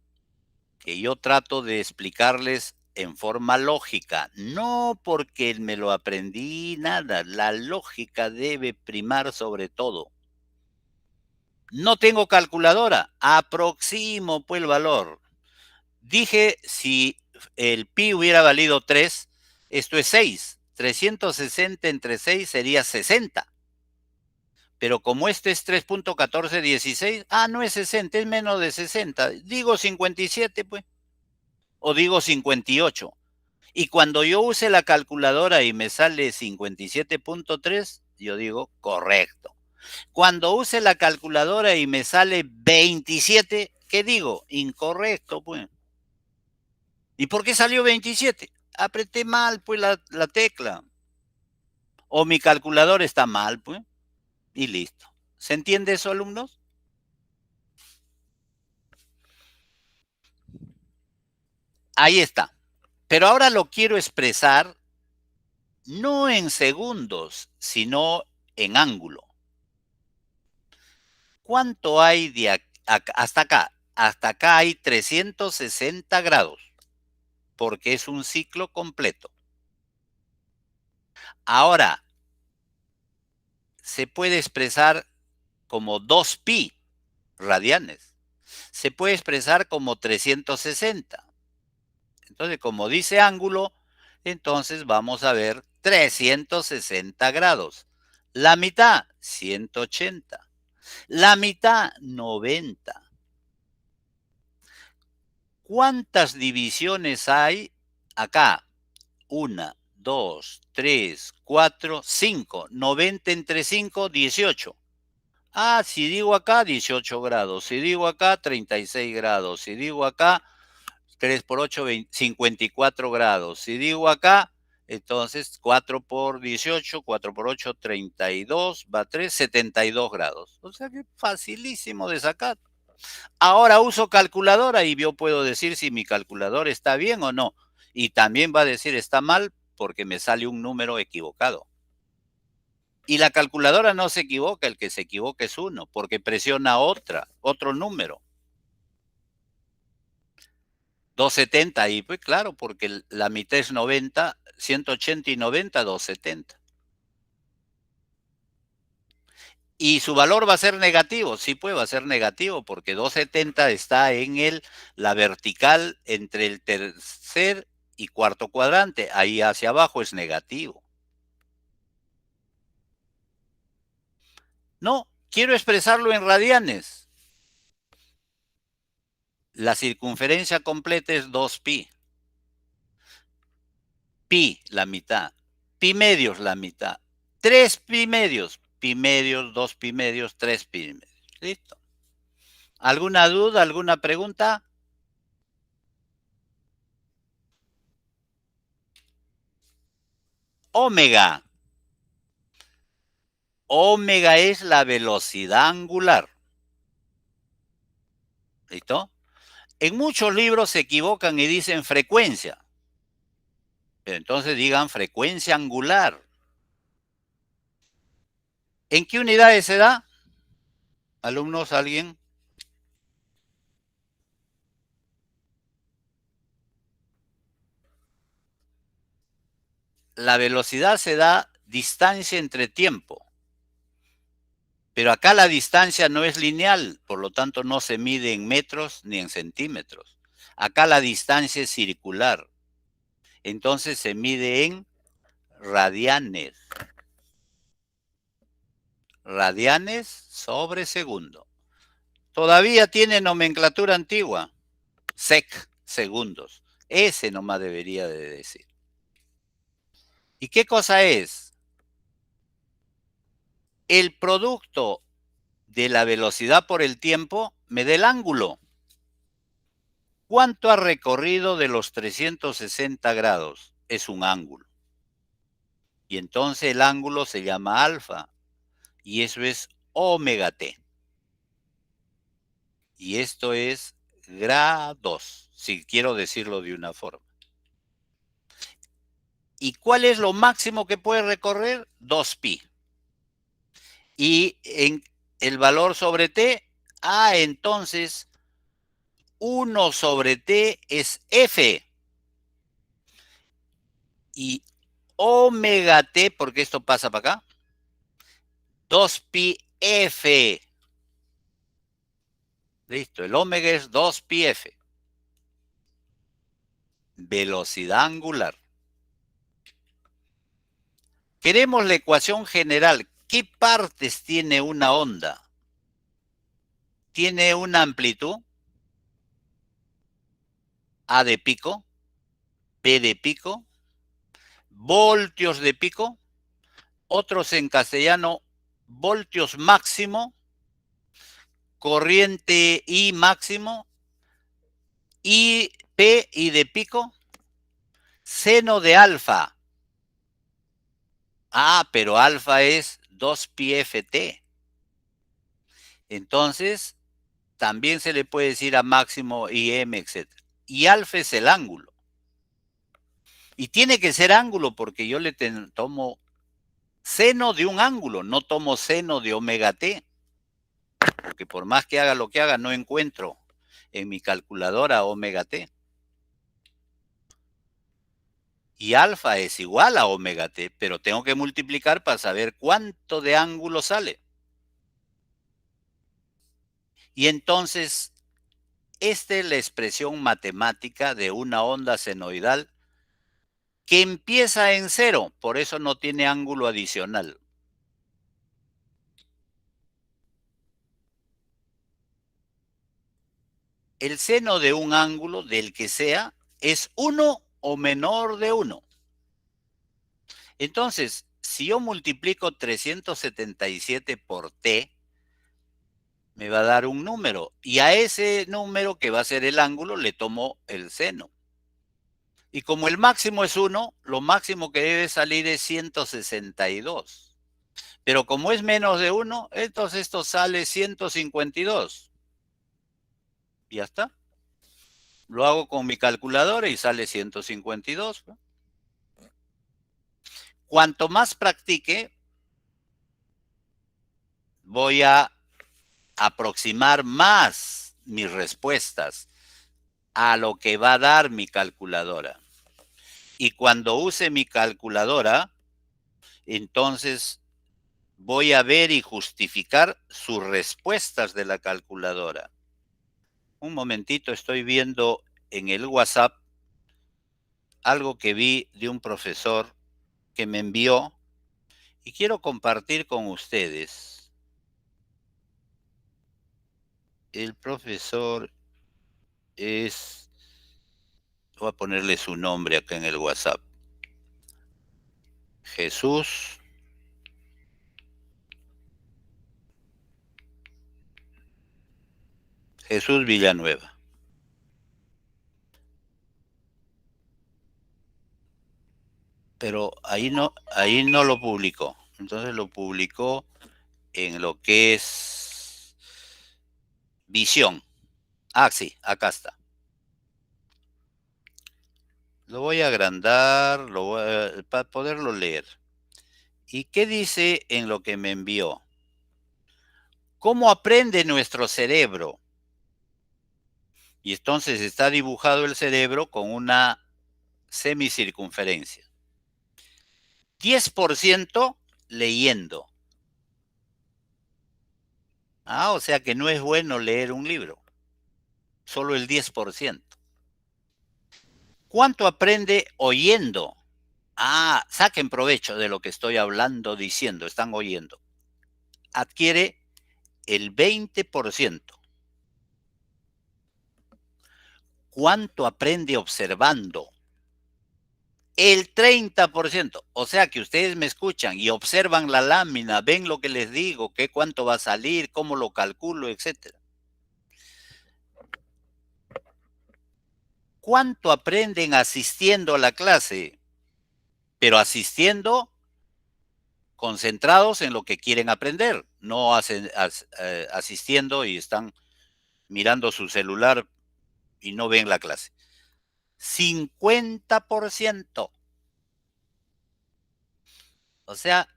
que yo trato de explicarles en forma lógica, no porque me lo aprendí nada, la lógica debe primar sobre todo. No tengo calculadora, aproximo pues el valor. Dije si el pi hubiera valido 3, esto es 6. 360 entre 6 sería 60. Pero como este es 3.1416, no es 60, es menos de 60. Digo 57, pues. O digo 58. Y cuando yo use la calculadora y me sale 57.3, yo digo correcto. Cuando use la calculadora y me sale 27, ¿qué digo? Incorrecto, pues. ¿Y por qué salió 27? Apreté mal, pues, la tecla. O mi calculador está mal, pues. Y listo. ¿Se entiende eso, alumnos? Ahí está. Pero ahora lo quiero expresar no en segundos, sino en ángulo. ¿Cuánto hay de hasta acá? Hasta acá hay 360 grados, porque es un ciclo completo. Ahora, se puede expresar como 2pi radianes. Se puede expresar como 360. Entonces, como dice ángulo, entonces vamos a ver 360 grados. La mitad, 180. La mitad, 90. ¿Cuántas divisiones hay acá? 1, 2, 3, 4, 5. 90 entre 5, 18. Ah, si digo acá 18 grados, si digo acá 36 grados, si digo acá 3 por 8, 54 grados, si digo acá, entonces 4 por 18, 4 por 8, 32, va 3, 72 grados. O sea que facilísimo de sacar. Ahora uso calculadora y yo puedo decir si mi calculadora está bien o no. Y también va a decir está mal porque me sale un número equivocado. Y la calculadora no se equivoca, el que se equivoca es uno, porque presiona otro número. 270 y pues claro, porque la mitad es 90, 180 y 90, 270. Y su valor va a ser negativo, sí pues va a ser negativo, porque 270 está en la vertical entre el tercer y cuarto cuadrante, ahí hacia abajo es negativo. No, quiero expresarlo en radianes. La circunferencia completa es 2pi. Pi, la mitad. Pi medios, la mitad. 3 pi medios. Pi medios, 2 pi medios, 3 pi medios. Listo. ¿Alguna duda, alguna pregunta? Omega. Omega es la velocidad angular. ¿Listo? En muchos libros se equivocan y dicen frecuencia. Pero entonces digan frecuencia angular. ¿En qué unidades se da? Alumnos, ¿alguien? La velocidad se da distancia entre tiempo. Pero acá la distancia no es lineal, por lo tanto no se mide en metros ni en centímetros. Acá la distancia es circular. Entonces se mide en radianes. Radianes sobre segundo. Todavía tiene nomenclatura antigua. Sec, segundos. Ese nomás debería de decir. ¿Y qué cosa es? El producto de la velocidad por el tiempo me da el ángulo. ¿Cuánto ha recorrido de los 360 grados? Es un ángulo. Y entonces el ángulo se llama alfa. Y eso es omega t. Y esto es grados, si quiero decirlo de una forma. ¿Y cuál es lo máximo que puede recorrer? 2pi. Y en el valor sobre t, entonces 1 sobre t es f. Y omega t, porque esto pasa para acá, 2pi f. Listo, el omega es 2pi f. Velocidad angular. Queremos la ecuación general. ¿Qué partes tiene una onda? Tiene una amplitud, A de pico, P de pico, voltios de pico, otros en castellano, voltios máximo, corriente I máximo, I, P y de pico, seno de alfa. Pero alfa es 2pi ft. Entonces, también se le puede decir a máximo IM, etc. Y alfa es el ángulo. Y tiene que ser ángulo porque yo le tomo seno de un ángulo, no tomo seno de omega t. Porque por más que haga lo que haga, no encuentro en mi calculadora omega t. Y alfa es igual a omega t, pero tengo que multiplicar para saber cuánto de ángulo sale. Y entonces, esta es la expresión matemática de una onda senoidal que empieza en 0, por eso no tiene ángulo adicional. El seno de un ángulo, del que sea, es 1 o menor de 1. Entonces, si yo multiplico 377 por t, me va a dar un número. Y a ese número, que va a ser el ángulo, le tomo el seno. Y como el máximo es 1, lo máximo que debe salir es 162. Pero como es menos de 1, entonces esto sale 152. Y ya está. Lo hago con mi calculadora y sale 152. Cuanto más practique, voy a aproximar más mis respuestas a lo que va a dar mi calculadora. Y cuando use mi calculadora, entonces voy a ver y justificar sus respuestas de la calculadora. Un momentito, estoy viendo en el WhatsApp algo que vi de un profesor que me envió y quiero compartir con ustedes. El profesor es... Voy a ponerle su nombre acá en el WhatsApp. Jesús Villanueva. Pero ahí no lo publicó. Entonces lo publicó en lo que es Visión. Ah, sí, acá está. Lo voy a agrandar para poderlo leer. ¿Y qué dice en lo que me envió? ¿Cómo aprende nuestro cerebro? Y entonces está dibujado el cerebro con una semicircunferencia. 10% leyendo. Ah, o sea que no es bueno leer un libro. Solo el 10%. ¿Cuánto aprende oyendo? Ah, saquen provecho de lo que estoy hablando, diciendo, están oyendo. Adquiere el 20%. ¿Cuánto aprende observando? El 30%. O sea que ustedes me escuchan y observan la lámina, ven lo que les digo, qué cuánto va a salir, cómo lo calculo, etc. ¿Cuánto aprenden asistiendo a la clase? Pero asistiendo concentrados en lo que quieren aprender, no asistiendo y están mirando su celular y no ven la clase. 50%. O sea,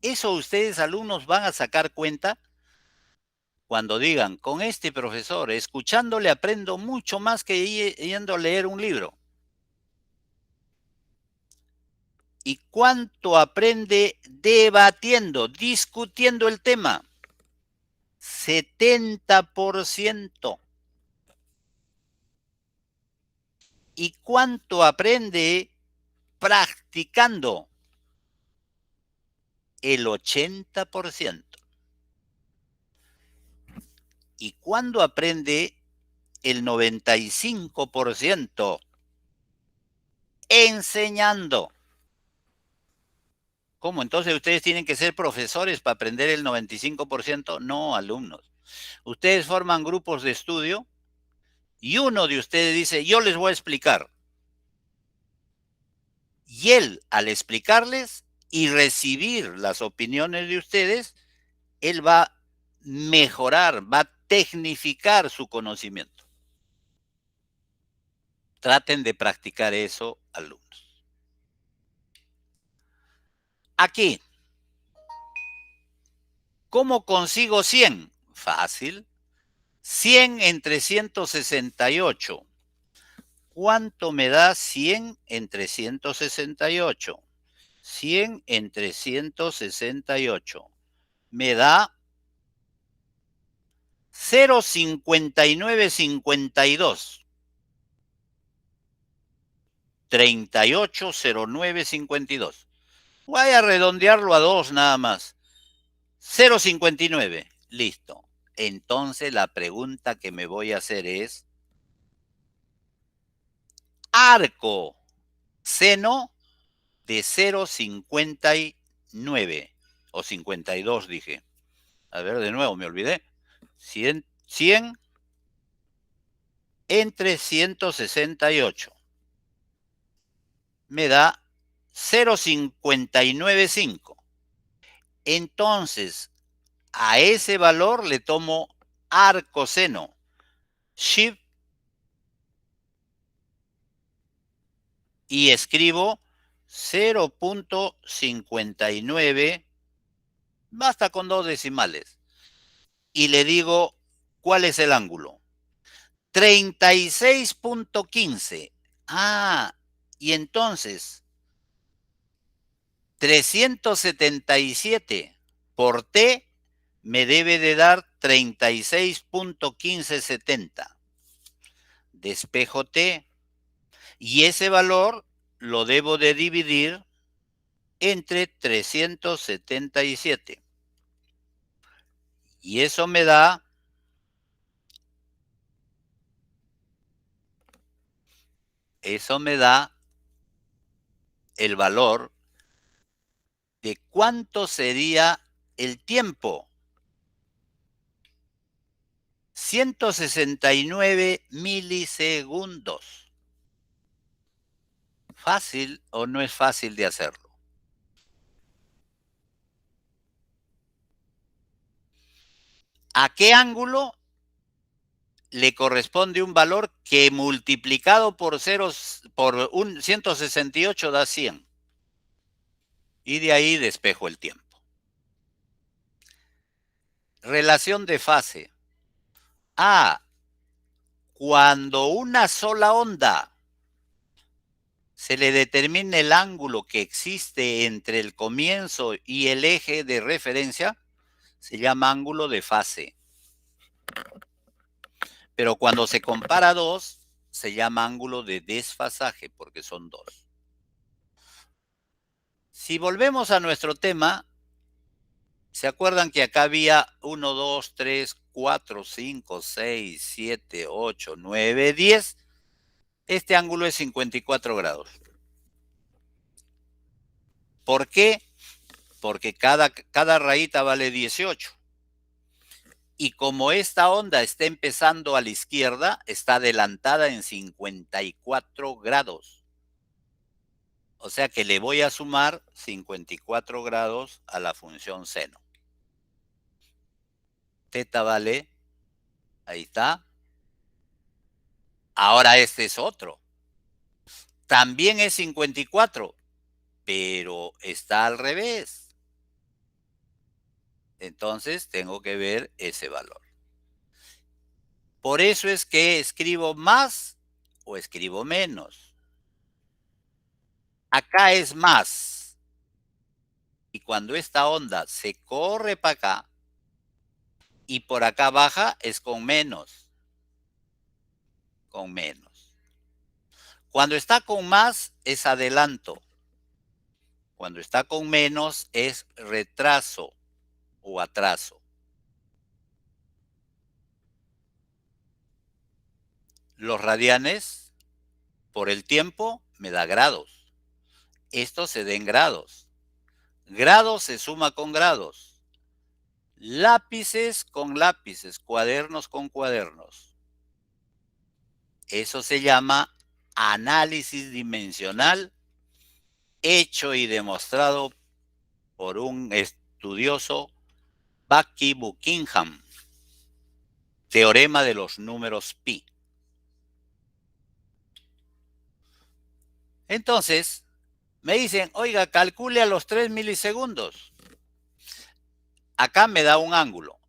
eso ustedes alumnos van a sacar cuenta cuando digan, con este profesor, escuchándole aprendo mucho más que yendo a leer un libro. ¿Y cuánto aprende debatiendo, discutiendo el tema? 70%. ¿Y cuánto aprende practicando? El 80%. ¿Y cuándo aprende el 95%? Enseñando. ¿Cómo? Entonces ustedes tienen que ser profesores para aprender el 95%. No, alumnos. Ustedes forman grupos de estudio y uno de ustedes dice, yo les voy a explicar. Y él, al explicarles y recibir las opiniones de ustedes, él va a mejorar, va a tecnificar su conocimiento. Traten de practicar eso, alumnos. Aquí, ¿cómo consigo 100? Fácil. 100 entre 168. ¿Cuánto me da 100 entre 168? 100 entre 168. Me da 0,5952. 380952. Voy a redondearlo a 2 nada más. 0,59. Listo. Entonces la pregunta que me voy a hacer es, arco seno de 0,59 o 52 dije. A ver, de nuevo, me olvidé. 100 entre 168. Me da 0,595. Entonces, a ese valor le tomo arcoseno. Shift y escribo 0,59, basta con 2 decimales. Y le digo, ¿cuál es el ángulo? 36,15. Ah, y entonces, 377 por T me debe de dar 36,1570. Despejo T. Y ese valor lo debo de dividir entre 377. Y eso me da el valor de cuánto sería el tiempo. 169 milisegundos. ¿Fácil o no es fácil de hacerlo? ¿A qué ángulo le corresponde un valor que multiplicado por 168 da 100? Y de ahí despejo el tiempo. Relación de fase. Cuando una sola onda se le determina el ángulo que existe entre el comienzo y el eje de referencia, se llama ángulo de fase. Pero cuando se compara dos, se llama ángulo de desfasaje, porque son dos. Si volvemos a nuestro tema, ¿se acuerdan que acá había 1, 2, 3, 4, 5, 6, 7, 8, 9, 10? Este ángulo es 54 grados. ¿Por qué? Porque cada rayita vale 18. Y como esta onda está empezando a la izquierda, está adelantada en 54 grados. O sea que le voy a sumar 54 grados a la función seno. Teta vale, ahí está. Ahora este es otro. También es 54, pero está al revés. Entonces tengo que ver ese valor. Por eso es que escribo más o escribo menos. Acá es más. Y cuando esta onda se corre para acá y por acá baja, es con menos. Con menos. Cuando está con más, es adelanto. Cuando está con menos, es retraso o atraso. Los radianes, por el tiempo, me da grados. Esto se da en grados. Grados se suma con grados. Lápices con lápices, cuadernos con cuadernos. Eso se llama análisis dimensional, hecho y demostrado por un estudioso, Bucky Buckingham. Teorema de los números pi. Entonces, me dicen, oiga, calcule a los 3 milisegundos. Acá me da un ángulo.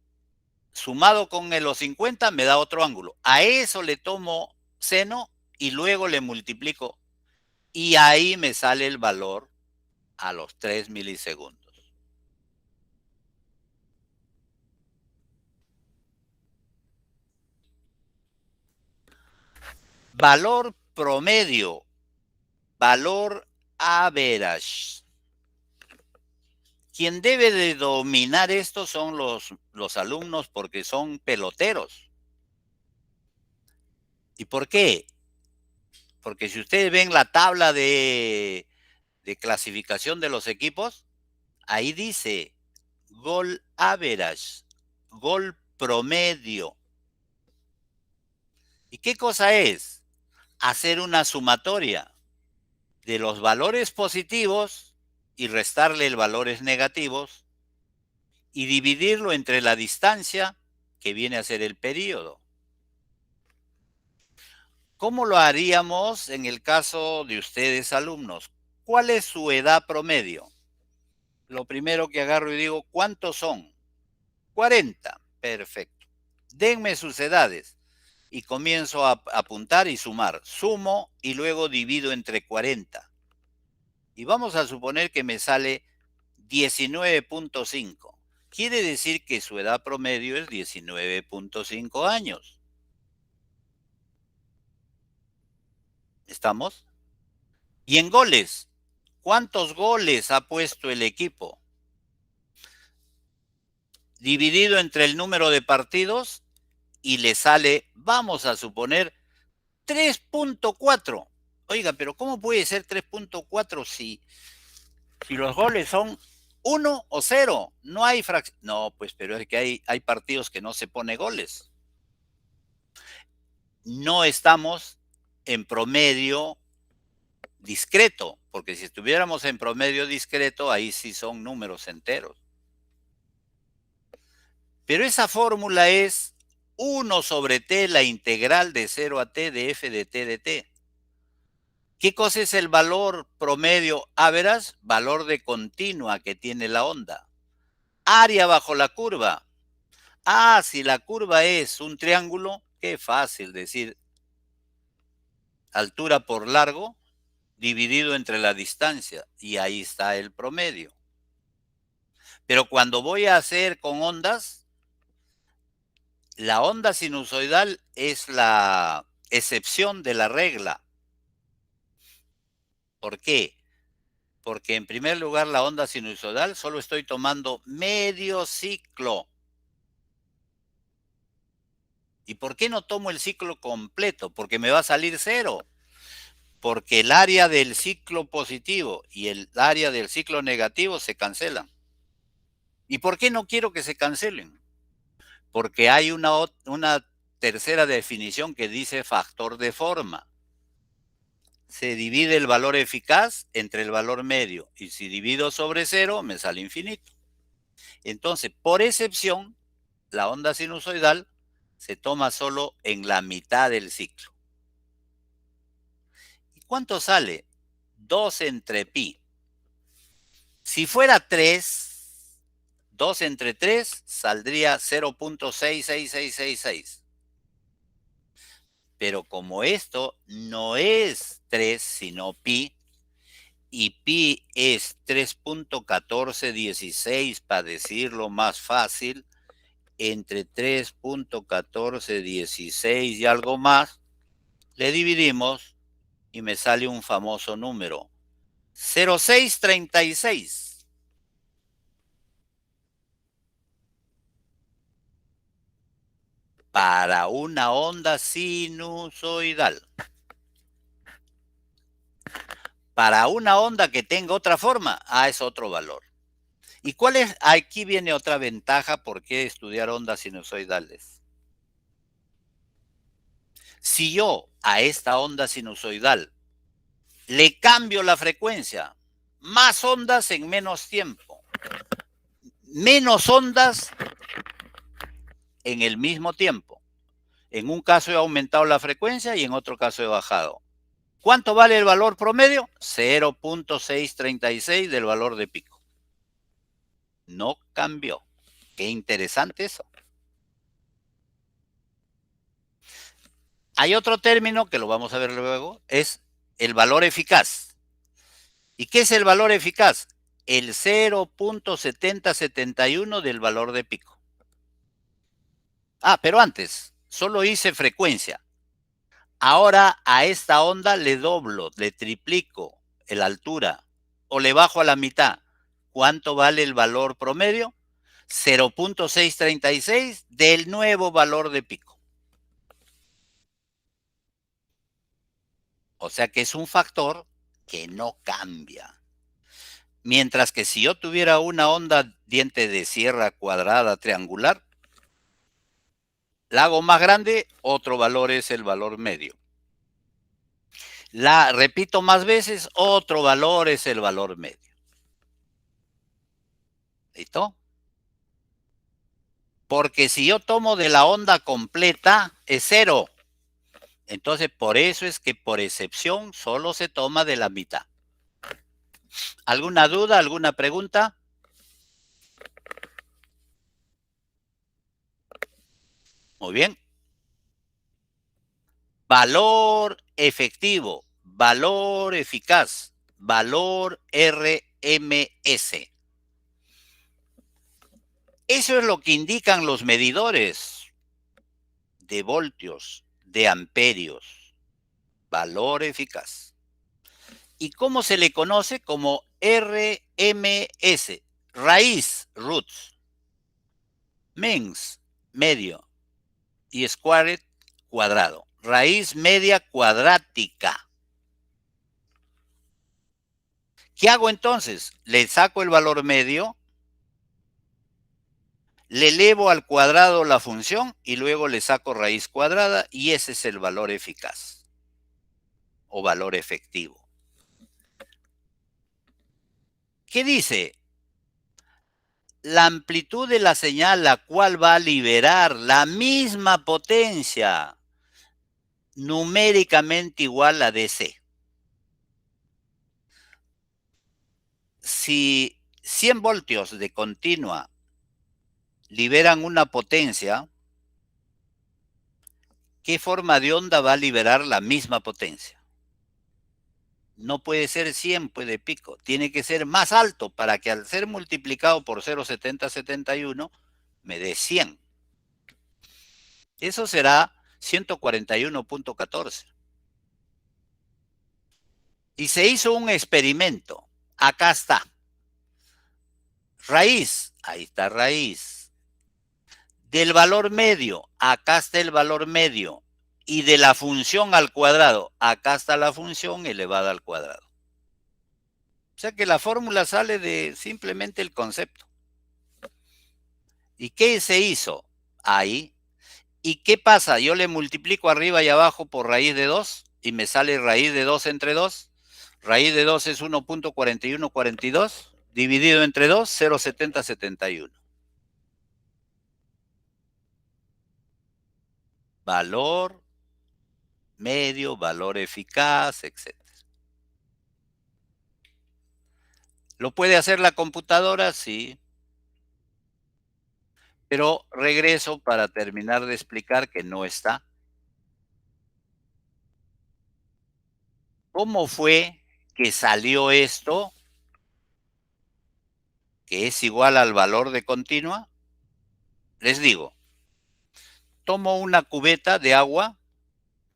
Sumado con los 50 me da otro ángulo. A eso le tomo seno y luego le multiplico. Y ahí me sale el valor a los 3 milisegundos. Valor promedio. Valor average. Quien debe de dominar esto son los alumnos porque son peloteros. ¿Y por qué? Porque si ustedes ven la tabla de clasificación de los equipos, ahí dice gol average, gol promedio. ¿Y qué cosa es? Hacer una sumatoria de los valores positivos y restarle los valores negativos y dividirlo entre la distancia que viene a ser el periodo. ¿Cómo lo haríamos en el caso de ustedes, alumnos? ¿Cuál es su edad promedio? Lo primero que agarro y digo, ¿cuántos son? 40. Perfecto. Denme sus edades. Y comienzo a apuntar y sumar. Sumo y luego divido entre 40. Y vamos a suponer que me sale 19.5. Quiere decir que su edad promedio es 19.5 años. ¿Estamos? Y en goles, ¿cuántos goles ha puesto el equipo? Dividido entre el número de partidos y le sale, vamos a suponer, 3.4. Oiga, pero ¿cómo puede ser 3.4 si los goles son 1 o 0? No hay fracción. No, pues, pero es que hay partidos que no se pone goles. No estamos en promedio discreto, porque si estuviéramos en promedio discreto, ahí sí son números enteros. Pero esa fórmula es 1 sobre t, la integral de 0 a t de f de t de t. ¿Qué cosa es el valor promedio average? Valor de continua que tiene la onda. Área bajo la curva. Ah, si la curva es un triángulo, qué fácil decir altura por largo dividido entre la distancia, y ahí está el promedio. Pero cuando voy a hacer con ondas, la onda sinusoidal es la excepción de la regla. ¿Por qué? Porque en primer lugar la onda sinusoidal solo estoy tomando medio ciclo. ¿Y por qué no tomo el ciclo completo? Porque me va a salir 0. Porque el área del ciclo positivo y el área del ciclo negativo se cancelan. ¿Y por qué no quiero que se cancelen? Porque hay una tercera definición que dice factor de forma. Se divide el valor eficaz entre el valor medio, y si divido sobre 0 me sale infinito. Entonces, por excepción, la onda sinusoidal se toma solo en la mitad del ciclo. ¿Y cuánto sale? 2 entre pi. Si fuera 3, 2 entre 3 saldría 0.66666. Pero como esto no es 3, sino pi, y pi es 3.1416, para decirlo más fácil, entre 3.1416 y algo más, le dividimos y me sale un famoso número, 0.636. Para una onda sinusoidal. Para una onda que tenga otra forma, es otro valor. ¿Y cuál es? Aquí viene otra ventaja por qué estudiar ondas sinusoidales. Si yo a esta onda sinusoidal le cambio la frecuencia, más ondas en menos tiempo, menos ondas en el mismo tiempo. En un caso he aumentado la frecuencia y en otro caso he bajado. ¿Cuánto vale el valor promedio? 0.636 del valor de pico. No cambió. Qué interesante eso. Hay otro término que lo vamos a ver luego, es el valor eficaz. ¿Y qué es el valor eficaz? El 0.7071 del valor de pico. Pero antes, solo hice frecuencia. Ahora a esta onda le doblo, le triplico la altura o le bajo a la mitad. ¿Cuánto vale el valor promedio? 0.636 del nuevo valor de pico. O sea que es un factor que no cambia. Mientras que si yo tuviera una onda diente de sierra cuadrada triangular, La hago más grande, otro valor es el valor medio. La repito más veces, otro valor es el valor medio. ¿Listo? Porque si yo tomo de la onda completa, es 0. Entonces, por eso es que por excepción solo se toma de la mitad. ¿Alguna duda, alguna pregunta? Muy bien. Valor efectivo, valor eficaz, valor RMS. Eso es lo que indican los medidores de voltios, de amperios, valor eficaz. ¿Y cómo se le conoce? Como RMS, raíz, roots, mens, medio, y squared, cuadrado. Raíz media cuadrática. ¿Qué hago entonces? Le saco el valor medio, le elevo al cuadrado la función y luego le saco raíz cuadrada y ese es el valor eficaz o valor efectivo. ¿Qué dice? La amplitud de la señal la cual va a liberar la misma potencia numéricamente igual a DC. Si 100 voltios de continua liberan una potencia, ¿qué forma de onda va a liberar la misma potencia? No puede ser 100 pues, de pico, tiene que ser más alto para que al ser multiplicado por 0,7071 me dé 100. Eso será 141.14. Y se hizo un experimento. Acá está. Raíz, ahí está raíz. Del valor medio, acá está el valor medio. Y de la función al cuadrado, acá está la función elevada al cuadrado. O sea que la fórmula sale de simplemente el concepto. ¿Y qué se hizo? Ahí. ¿Y qué pasa? Yo le multiplico arriba y abajo por raíz de 2 y me sale raíz de 2 entre 2. Raíz de 2 es 1.4142 dividido entre 2, 0,7071. Valor medio, valor eficaz, etc. ¿Lo puede hacer la computadora? Sí. Pero regreso para terminar de explicar que no está. ¿Cómo fue que salió esto? Que es igual al valor de continua. Les digo, tomo una cubeta de agua,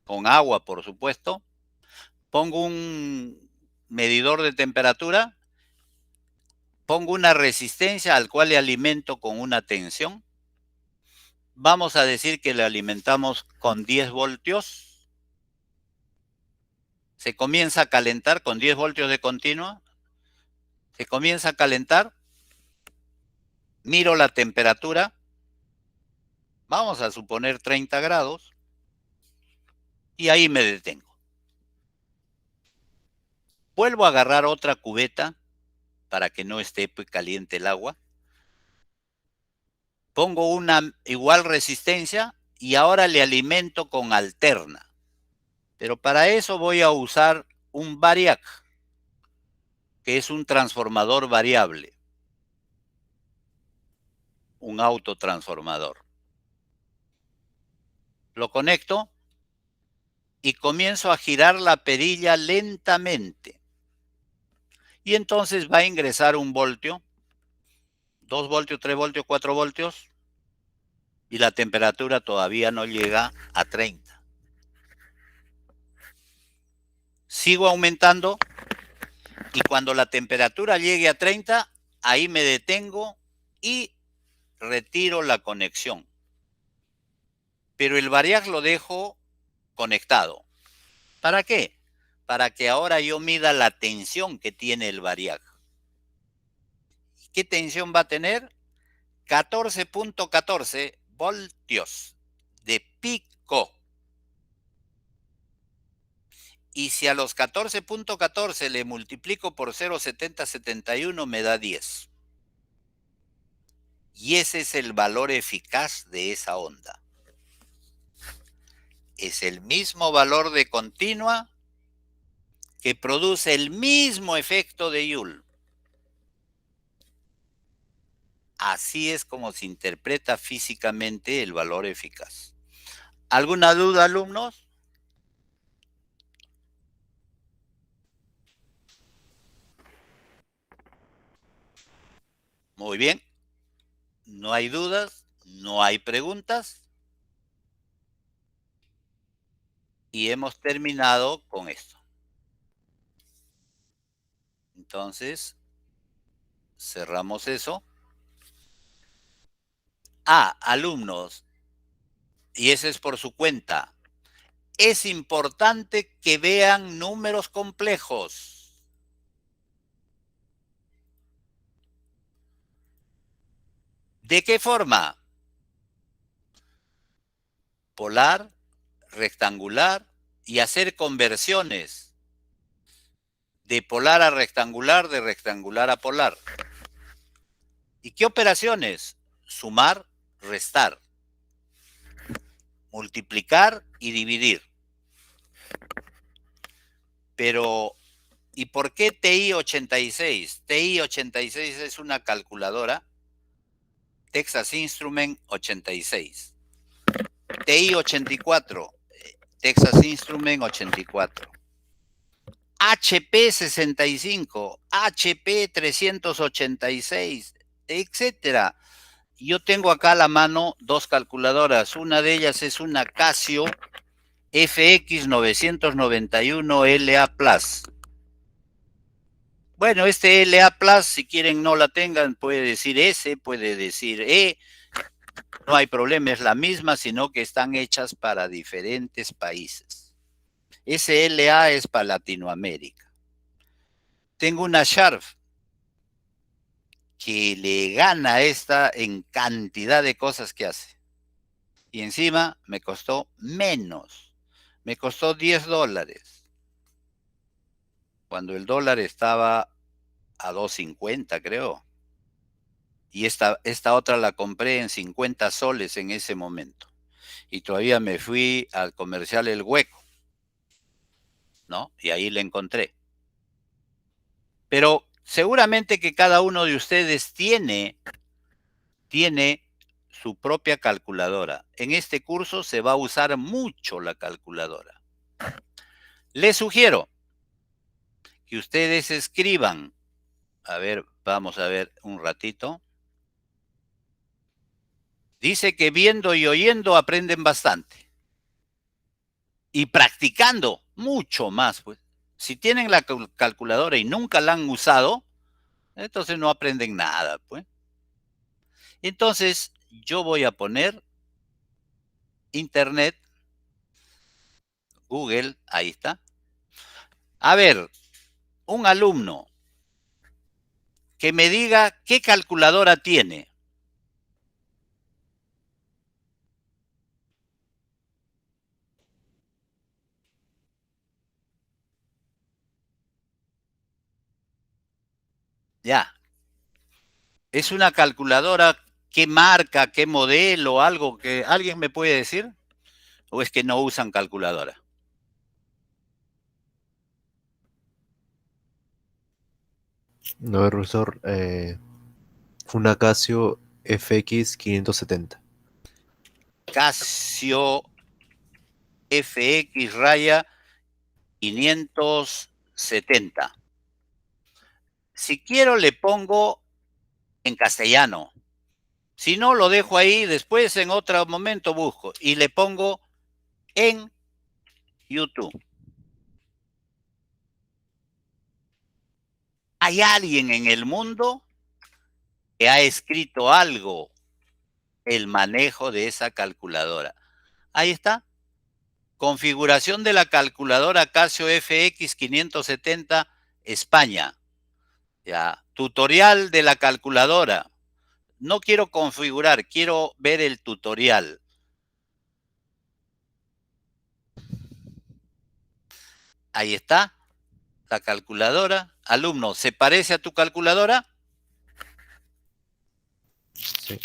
con agua por supuesto, pongo un medidor de temperatura, pongo una resistencia al cual le alimento con una tensión. Vamos a decir que le alimentamos con 10 voltios. Se comienza a calentar con 10 voltios de continua. Se comienza a calentar. Miro la temperatura. Vamos a suponer 30 grados. Y ahí me detengo. Vuelvo a agarrar otra cubeta para que no esté caliente el agua. Pongo una igual resistencia y ahora le alimento con alterna. Pero para eso voy a usar un variac, que es un transformador variable. Un autotransformador. Lo conecto y comienzo a girar la perilla lentamente. Y entonces va a ingresar un voltio, 2 voltios, 3 voltios, 4 voltios, y la temperatura todavía no llega a 30. Sigo aumentando y cuando la temperatura llegue a 30, ahí me detengo y retiro la conexión. Pero el variac lo dejo conectado. ¿Para qué? Para que ahora yo mida la tensión que tiene el variac. ¿Qué tensión va a tener? 14.14 voltios de pico. Y si a los 14.14 le multiplico por 0,7071 me da 10. Y ese es el valor eficaz de esa onda. Es el mismo valor de continua que produce el mismo efecto de Joule. Así es como se interpreta físicamente el valor eficaz. ¿Alguna duda, alumnos? Muy bien. No hay dudas, no hay preguntas. Y hemos terminado con esto. Entonces, cerramos eso. Alumnos, y ese es por su cuenta. Es importante que vean números complejos. ¿De qué forma? Polar, rectangular y hacer conversiones de polar a rectangular, de rectangular a polar. ¿Y qué operaciones? Sumar, restar, multiplicar y dividir. Pero, ¿y por qué TI 86? TI 86 es una calculadora. Texas Instrument 86. TI 84. Texas Instrument 84. HP 65. HP 386. Etcétera. Yo tengo acá a la mano dos calculadoras. Una de ellas es una Casio FX 991 LA Plus. Bueno, este LA Plus, si quieren no la tengan, puede decir S, puede decir E. No hay problema, es la misma, sino que están hechas para diferentes países. Ese LA es para Latinoamérica. Tengo una Sharp que le gana a esta en cantidad de cosas que hace. Y encima me costó menos. Me costó $10. Cuando el dólar estaba a 2.50, creo. Y esta otra la compré en 50 soles en ese momento. Y todavía me fui al comercial El Hueco, ¿no? Y ahí la encontré. Pero seguramente que cada uno de ustedes tiene su propia calculadora. En este curso se va a usar mucho la calculadora. Les sugiero que ustedes escriban. A ver, vamos a ver un ratito. Dice que viendo y oyendo aprenden bastante. Y practicando mucho más, pues. Si tienen la calculadora y nunca la han usado, entonces no aprenden nada, pues. Entonces, yo voy a poner Internet, Google, ahí está. A ver, un alumno que me diga qué calculadora tiene. Ya. ¿Es una calculadora? ¿Qué marca, qué modelo, algo que alguien me puede decir? ¿O es que no usan calculadora? No, profesor, fue una Casio FX 570. Casio FX raya 570. Si quiero le pongo en castellano. Si no, lo dejo ahí, después en otro momento busco y le pongo en YouTube. ¿Hay alguien en el mundo que ha escrito algo, el manejo de esa calculadora? Ahí está. Configuración de la calculadora Casio FX 570 España. Ya. Tutorial de la calculadora. No quiero configurar, quiero ver el tutorial. Ahí está la calculadora. Alumno, ¿se parece a tu calculadora? Sí.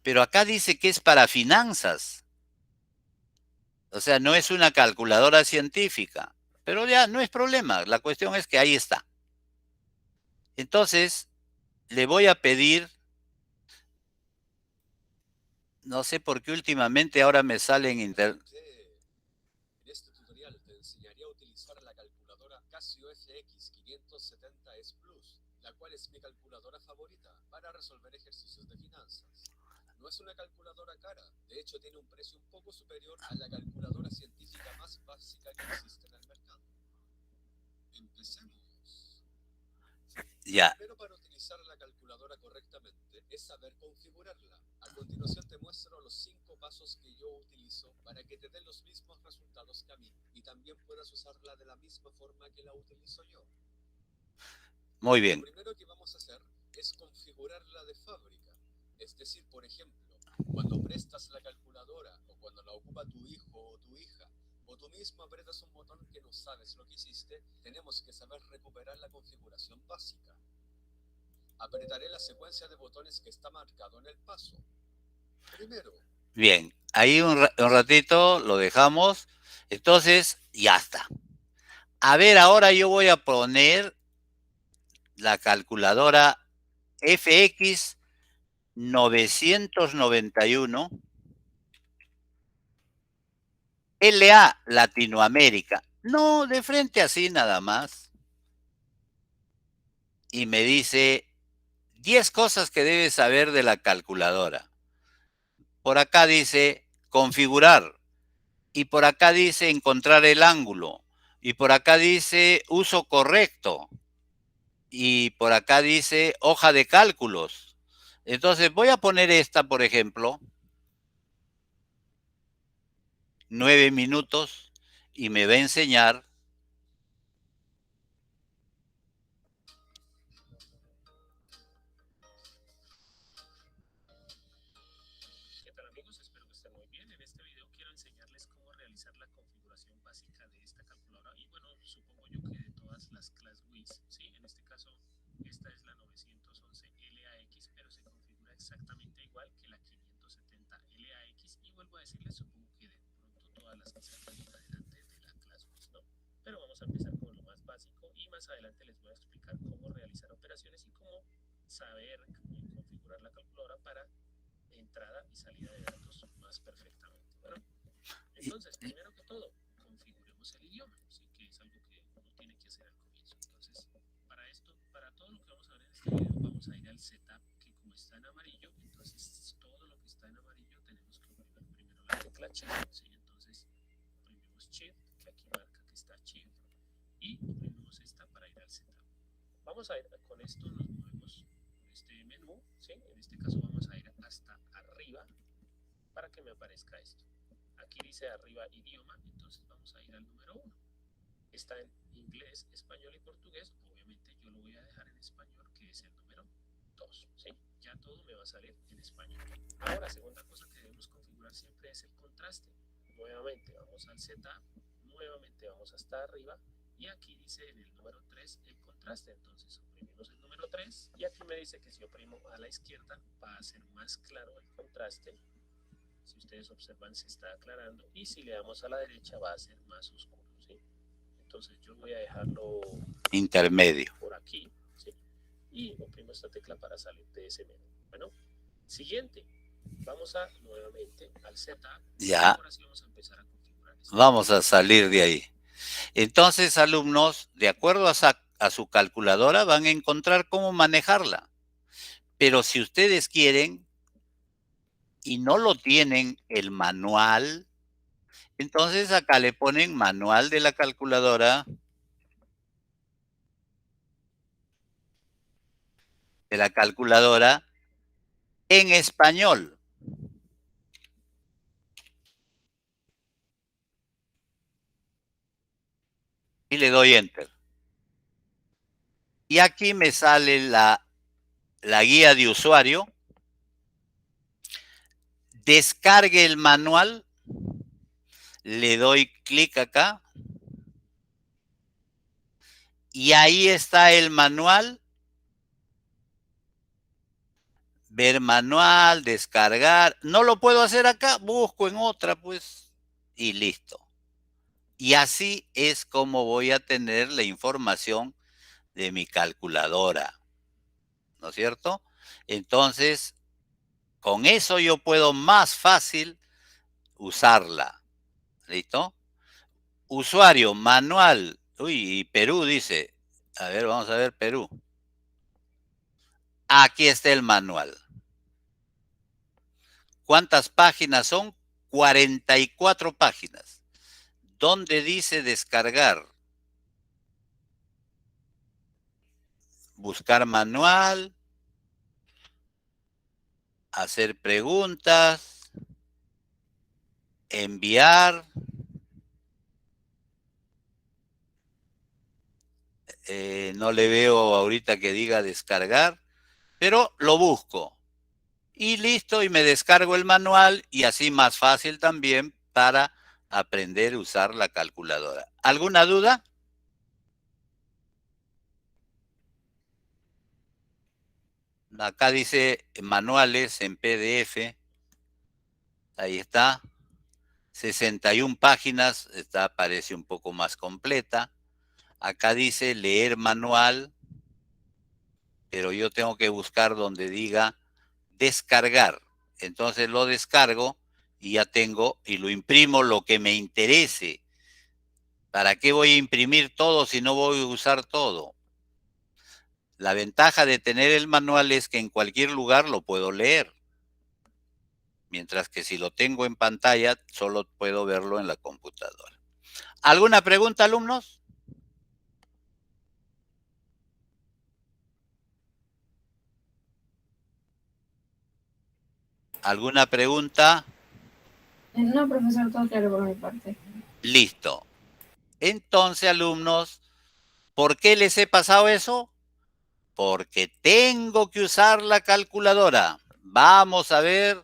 Pero acá dice que es para finanzas. O sea, no es una calculadora científica. Pero ya no es problema. La cuestión es que ahí está. Entonces, le voy a pedir, no sé por qué últimamente ahora me sale en internet. En este tutorial te enseñaré a utilizar la calculadora Casio FX 570S Plus, la cual es mi calculadora favorita para resolver ejercicios de finanzas. No es una calculadora cara, de hecho tiene un precio un poco superior a la calculadora científica más básica que existe en el mercado. Empecemos. Ya. Primero, para utilizar la calculadora correctamente es saber configurarla. A continuación te muestro los 5 pasos que yo utilizo para que te den los mismos resultados que a mí y también puedas usarla de la misma forma que la utilizo yo. Muy bien. Lo primero que vamos a hacer es configurarla de fábrica. Es decir, por ejemplo, cuando prestas la calculadora o cuando la ocupa tu hijo o tu hija, o tú mismo apretas un botón que no sabes lo que hiciste, tenemos que saber recuperar la configuración básica. Apretaré la secuencia de botones que está marcado en el paso. Primero. Bien, ahí un ratito lo dejamos. Entonces, ya está. A ver, ahora yo voy a poner la calculadora FX 991 LA Latinoamérica. No, de frente así nada más. Y me dice 10 cosas que debes saber de la calculadora. Por acá dice configurar. Y por acá dice encontrar el ángulo. Y por acá dice uso correcto. Y por acá dice hoja de cálculos. Entonces voy a poner esta, por ejemplo, 9 minutos y me va a enseñar ¿Qué tal, amigos? Espero que estén muy bien. En este video quiero enseñarles cómo realizar la configuración básica de esta calculadora y bueno, supongo yo que de todas las class WIS, ¿sí? En este caso, esta es la 911 LAX, pero se configura exactamente igual que la 570 LAX y vuelvo a decirles, supongo que de pronto todas las que salgan adelante de la class WIS, ¿no? Pero vamos a empezar con lo más básico y más adelante les voy a explicar cómo realizar operaciones y cómo saber configurar la calculadora para entrada y salida de datos más perfectamente. Bueno, entonces, primero que todo, configuremos el idioma, ¿sí? Que es algo que uno tiene que hacer al comienzo. Entonces, para esto, para todo lo que vamos a ver en este video, vamos a ir al setup, que como está en amarillo, entonces todo lo que está en amarillo tenemos que oprimir primero la tecla Shift, ¿sí? Entonces, oprimimos Shift, que aquí marca que está Shift, y oprimimos esta para ir al setup. Vamos a ir con esto, nos movemos por este menú, ¿sí? En este caso vamos a ir hasta arriba para que me aparezca esto. Aquí dice arriba idioma, entonces vamos a ir al número 1. Está en inglés, español y portugués. Obviamente yo lo voy a dejar en español, que es el número 2, ¿sí? Ya todo me va a salir en español. Ahora, segunda cosa que debemos configurar siempre es el contraste. Nuevamente vamos al setup, nuevamente vamos hasta arriba y aquí dice en el número 3 el contraste. Entonces oprimimos el número 3 y aquí me dice que si oprimo a la izquierda va a ser más claro el contraste. Si ustedes observan se está aclarando y si le damos a la derecha va a ser más oscuro, ¿sí? Entonces yo voy a dejarlo intermedio por aquí, ¿sí? Y oprimo esta tecla para salir de ese menú. Bueno, siguiente, vamos a nuevamente al setup. Ya. Ahora sí vamos a empezar a configurar esto. Vamos a salir de ahí. Entonces, alumnos, de acuerdo a su calculadora, van a encontrar cómo manejarla. Pero si ustedes quieren y no lo tienen el manual, entonces acá le ponen manual de la calculadora en español. Y le doy enter. Y aquí me sale la guía de usuario. Descargue el manual. Le doy clic acá. Y ahí está el manual. Ver manual, descargar. No lo puedo hacer acá, busco en otra, pues, y listo. Y así es como voy a tener la información de mi calculadora, ¿no es cierto? Entonces, con eso yo puedo más fácil usarla, ¿listo? Usuario, manual. Uy, y Perú dice, a ver, vamos a ver Perú. Aquí está el manual. ¿Cuántas páginas son? 44 páginas. ¿Dónde dice descargar? Buscar manual. Hacer preguntas. Enviar. No le veo ahorita que diga descargar, pero lo busco. Y listo, y me descargo el manual y así más fácil también para aprender a usar la calculadora. ¿Alguna duda? Acá dice manuales en PDF. Ahí está. 61 páginas. Esta parece un poco más completa. Acá dice leer manual. Pero yo tengo que buscar donde diga descargar. Entonces lo descargo y ya tengo y lo imprimo lo que me interese. ¿Para qué voy a imprimir todo si no voy a usar todo? La ventaja de tener el manual es que en cualquier lugar lo puedo leer. Mientras que si lo tengo en pantalla, solo puedo verlo en la computadora. ¿Alguna pregunta, alumnos? ¿Alguna pregunta? No, profesor, todo claro por mi parte. Listo. Entonces, alumnos, ¿por qué les he pasado eso? Porque tengo que usar la calculadora. Vamos a ver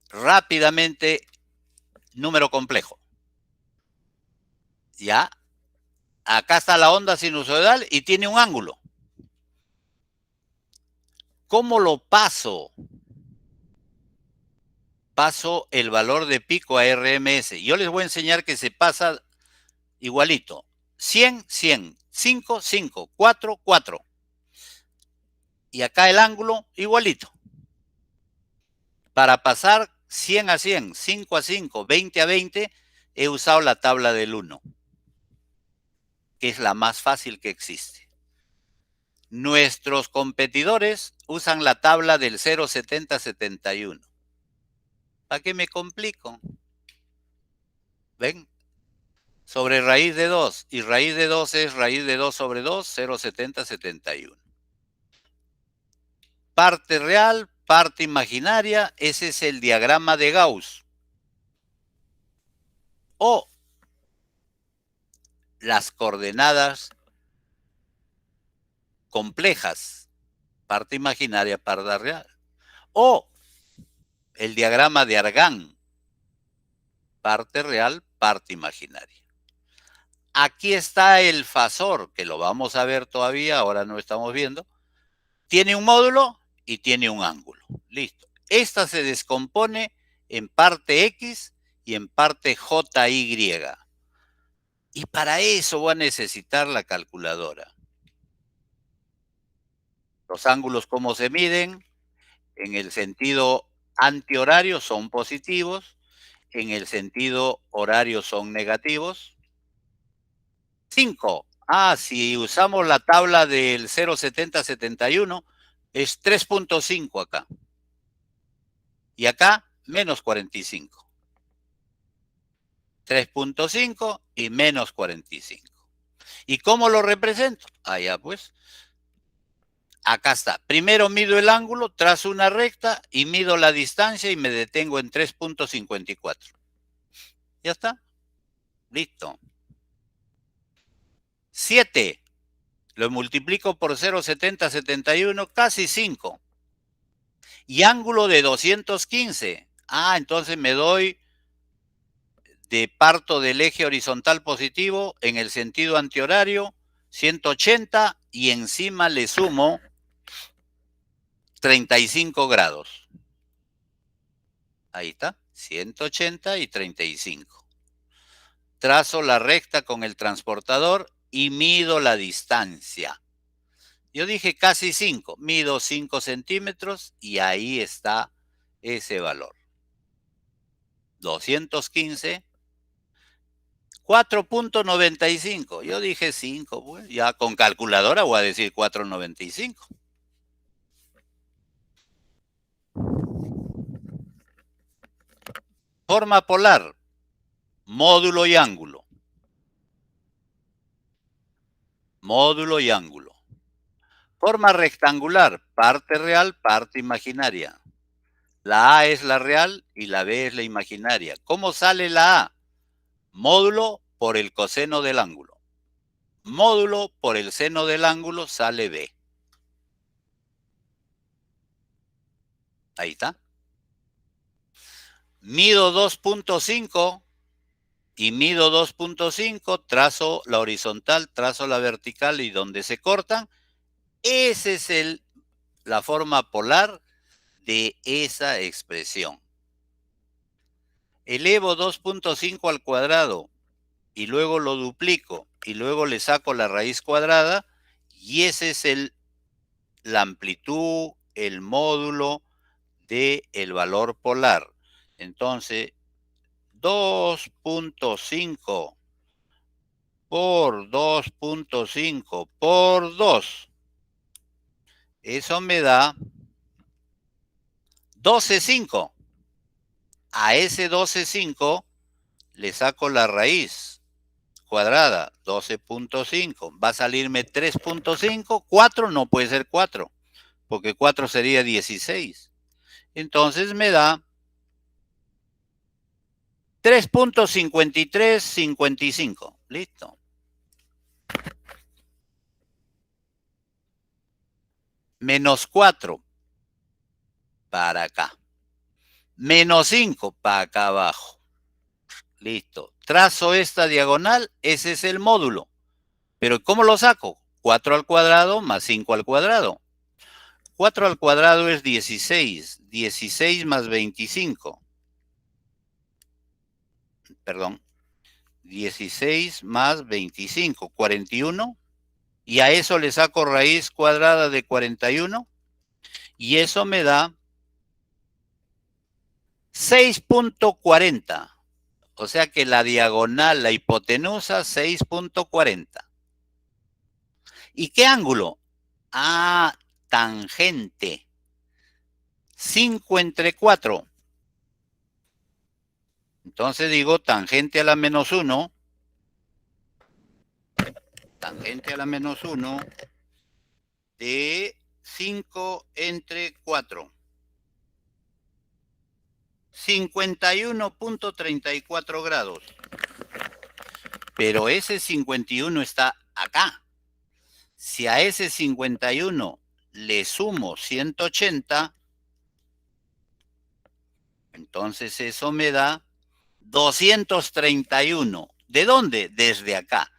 rápidamente número complejo. ¿Ya? Acá está la onda sinusoidal y tiene un ángulo. ¿Cómo lo paso? Paso el valor de pico a RMS. Yo les voy a enseñar que se pasa igualito. 100, 100, 5, 5, 4, 4. Y acá el ángulo igualito. Para pasar 100 a 100, 5 a 5, 20 a 20, he usado la tabla del 1, que es la más fácil que existe. Nuestros competidores usan la tabla del 0,7071. ¿Para qué me complico? ¿Ven? Sobre raíz de 2. Y raíz de 2 es raíz de 2 sobre 2, 0,7071. Parte real, parte imaginaria, ese es el diagrama de Gauss. O las coordenadas complejas, parte imaginaria, parte real. O el diagrama de Argand, parte real, parte imaginaria. Aquí está el fasor, que lo vamos a ver todavía, ahora no estamos viendo. Tiene un módulo y tiene un ángulo. Listo. Esta se descompone en parte X y en parte JY. Y para eso voy a necesitar la calculadora. Los ángulos, ¿cómo se miden? En el sentido antihorario son positivos, en el sentido horario son negativos. 5. Si usamos la tabla del 0,7071, es 3.5 acá. Y acá, menos 45. 3.5 y menos 45. ¿Y cómo lo represento? Allá pues. Acá está. Primero mido el ángulo, trazo una recta y mido la distancia y me detengo en 3.54. ¿Ya está? Listo. 7. Lo multiplico por 0,7071, casi 5. Y ángulo de 215. Entonces me doy de parto del eje horizontal positivo en el sentido antihorario, 180, y encima le sumo 35 grados. Ahí está, 180 y 35. Trazo la recta con el transportador y mido la distancia. Yo dije casi 5, mido 5 centímetros y ahí está ese valor. 215, 4.95. Yo dije 5, pues, ya con calculadora voy a decir 4.95. Forma polar, módulo y ángulo. Módulo y ángulo. Forma rectangular, parte real, parte imaginaria. La A es la real y la B es la imaginaria. ¿Cómo sale la A? Módulo por el coseno del ángulo. Módulo por el seno del ángulo sale B. Ahí está. Mido 2.5 y mido 2.5, trazo la horizontal, trazo la vertical y donde se cortan, esa es la forma polar de esa expresión. Elevo 2.5 al cuadrado y luego lo duplico y luego le saco la raíz cuadrada y ese es la amplitud, el módulo del valor polar. Entonces, 2.5 por 2.5 por 2. Eso me da 12.5. A ese 12.5 le saco la raíz cuadrada, 12.5. Va a salirme 3.5. 4 no puede ser 4, porque 4 sería 16. Entonces me da 3.5355. Listo. Menos 4 para acá. Menos 5 para acá abajo. Listo. Trazo esta diagonal, ese es el módulo. Pero ¿cómo lo saco? 4 al cuadrado más 5 al cuadrado. 4 al cuadrado es 16. 16 más 25. Perdón. 16 más 25. 41. Y a eso le saco raíz cuadrada de 41. Y eso me da 6.40. O sea que la diagonal, la hipotenusa, 6.40. ¿Y qué ángulo? Ah, tangente. 5 entre 4. Entonces digo tangente a la menos 1. Tangente a la menos 1 de 5 entre 4. 51.34 grados. Pero ese 51 está acá. Si a ese 51 le sumo 180, entonces eso me da 231. ¿De dónde? Desde acá.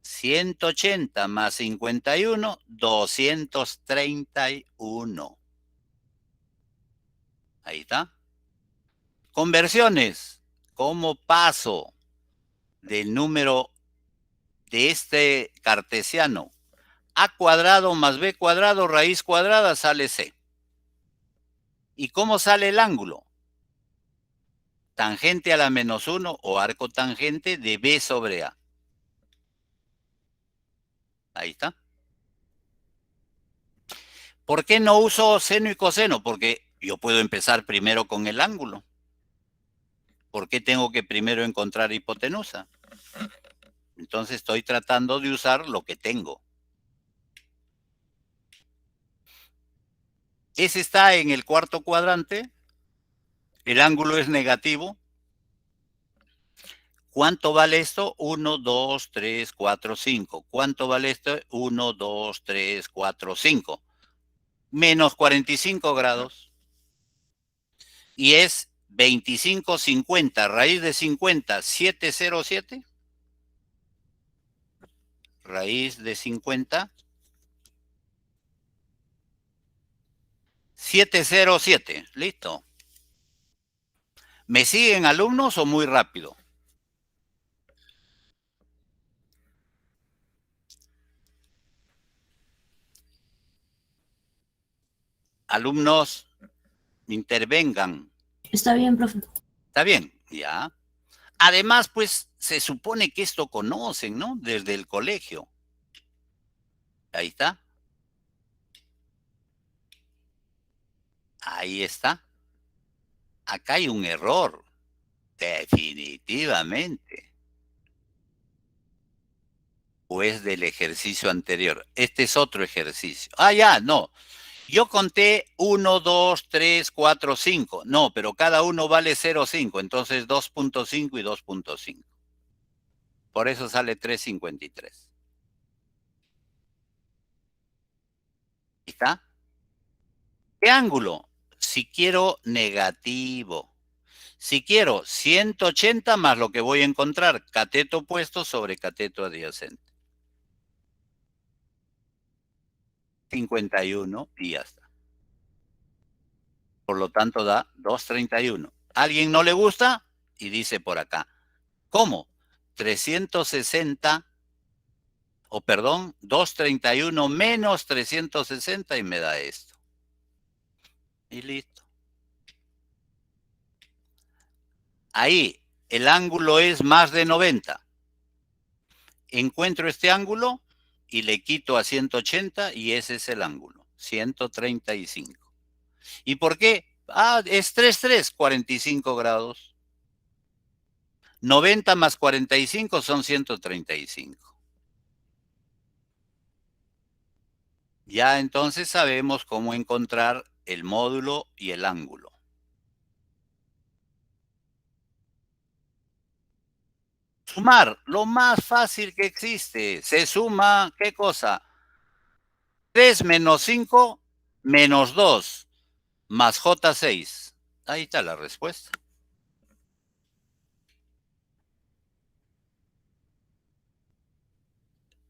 180 más 51, 231. Ahí está. Conversiones. ¿Cómo paso del número de este cartesiano? A cuadrado más B cuadrado, raíz cuadrada, sale C. ¿Y cómo sale el ángulo? Tangente a la menos 1 o arco tangente de B sobre A. Ahí está. ¿Por qué no uso seno y coseno? Porque yo puedo empezar primero con el ángulo. ¿Por qué tengo que primero encontrar hipotenusa? Entonces estoy tratando de usar lo que tengo. Ese está en el cuarto cuadrante. El ángulo es negativo. ¿Cuánto vale esto? 1, 2, 3, 4, 5. ¿Cuánto vale esto? 1, 2, 3, 4, 5. Menos 45 grados. Y es 2550, raíz de 50, 707. Raíz de 50, 707. Listo. ¿Me siguen, alumnos, o muy rápido? Alumnos, intervengan. Está bien, profe. Está bien, ya. Además, pues, se supone que esto conocen, ¿no? Desde el colegio. Ahí está. Ahí está. Acá hay un error. Definitivamente. ¿O es del ejercicio anterior? Este es otro ejercicio. Ah, ya, no. Yo conté 1, 2, 3, 4, 5. No, pero cada uno vale 0,5. Entonces 2.5 y 2.5. Por eso sale 3.53. ¿Está? ¿Qué ángulo? Si quiero negativo. Si quiero 180 más lo que voy a encontrar, cateto opuesto sobre cateto adyacente. 51 y ya está. Por lo tanto da 231. ¿Alguien no le gusta? Y dice por acá, ¿cómo? 360, o perdón, 231 menos 360 y me da esto. Y listo. Ahí, el ángulo es más de 90. Encuentro este ángulo y le quito a 180 y ese es el ángulo, 135. ¿Y por qué? Ah, es 3, 45 grados. 90 más 45 son 135. Ya entonces sabemos cómo encontrar el módulo y el ángulo. Sumar, lo más fácil que existe. Se suma, ¿qué cosa? 3 menos 5 menos 2 más J6. Ahí está la respuesta.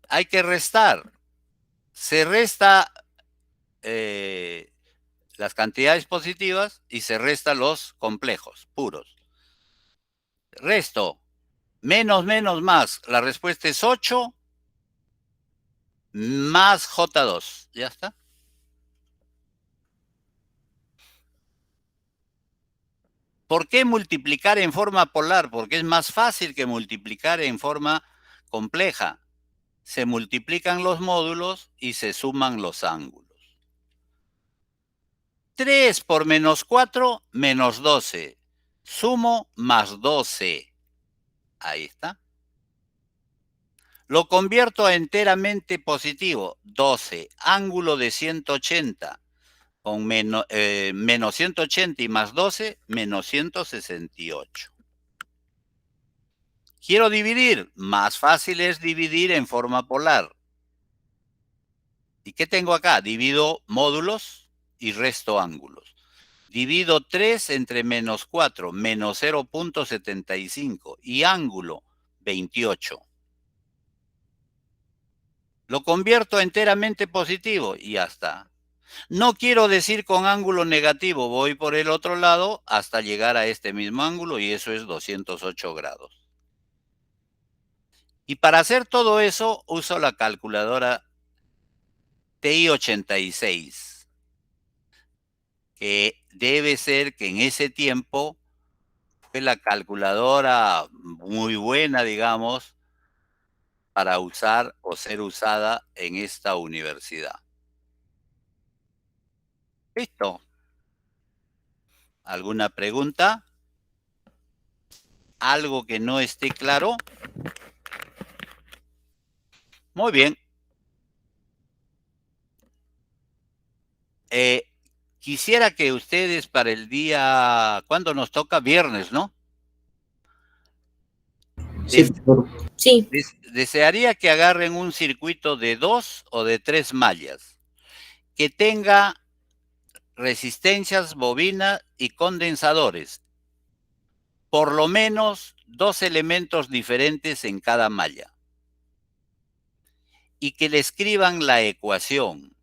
Hay que restar. Se resta las cantidades positivas y se resta los complejos, puros. Resto. Menos, menos, más. La respuesta es 8 más J2. ¿Ya está? ¿Por qué multiplicar en forma polar? Porque es más fácil que multiplicar en forma compleja. Se multiplican los módulos y se suman los ángulos. 3 por menos 4, menos 12. Sumo más 12. Ahí está. Lo convierto a enteramente positivo. 12, ángulo de 180. Con menos 180 y más 12, menos 168. Quiero dividir. Más fácil es dividir en forma polar. ¿Y qué tengo acá? Divido módulos y resto ángulos. Divido 3 entre menos 4, menos 0.75 y ángulo 28. Lo convierto a enteramente positivo y ya está. No quiero decir con ángulo negativo, voy por el otro lado hasta llegar a este mismo ángulo y eso es 208 grados. Y para hacer todo eso uso la calculadora TI-86, que debe ser que en ese tiempo fue la calculadora muy buena, digamos, para usar o ser usada en esta universidad. ¿Listo? ¿Alguna pregunta? ¿Algo que no esté claro? Muy bien. Quisiera que ustedes para el día, ¿cuándo nos toca? Viernes, ¿no? Sí, Sí. Desearía que agarren un circuito de 2 o de 3 mallas, que tenga resistencias, bobina y condensadores. por lo menos 2 elementos diferentes en cada malla y que le escriban la ecuación.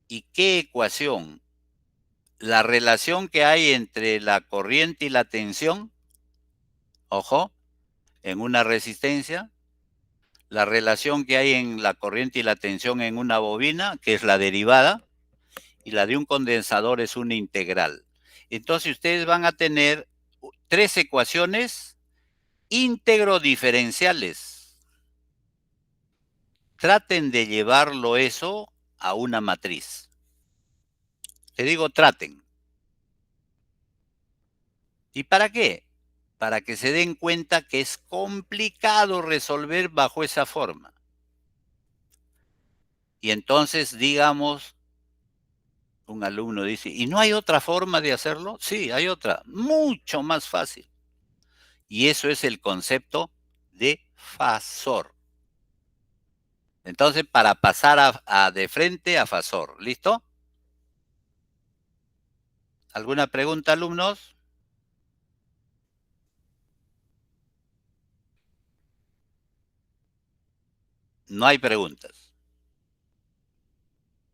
¿Y qué ecuación? La relación que hay entre la corriente y la tensión, ojo, en una resistencia, la relación que hay en la corriente y la tensión en una bobina, que es la derivada, y la de un condensador es una integral. Entonces ustedes van a tener 3 ecuaciones íntegro diferenciales. Traten de llevarlo eso a una matriz. Te digo, traten. ¿Y para qué? Para que se den cuenta que es complicado resolver bajo esa forma. Y entonces, digamos, un alumno dice, ¿y no hay otra forma de hacerlo? Sí, hay otra, mucho más fácil. Y eso es el concepto de fasor. Entonces, para pasar de frente a fasor, ¿listo? ¿Alguna pregunta, alumnos? No hay preguntas.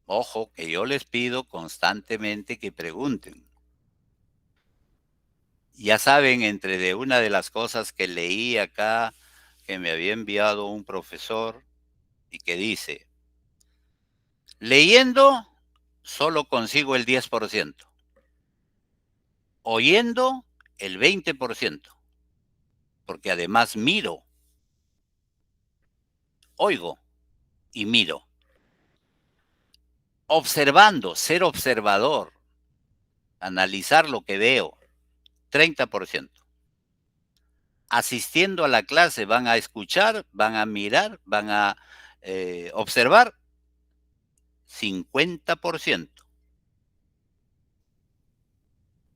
Ojo, que yo les pido constantemente que pregunten. Ya saben, entre de una de las cosas que leí acá, que me había enviado un profesor, y que dice, leyendo, solo consigo el 10%. Oyendo, el 20%. Porque además miro, oigo y miro. Observando, ser observador, analizar lo que veo, 30%. Asistiendo a la clase, van a escuchar, van a mirar, van a observar, 50%.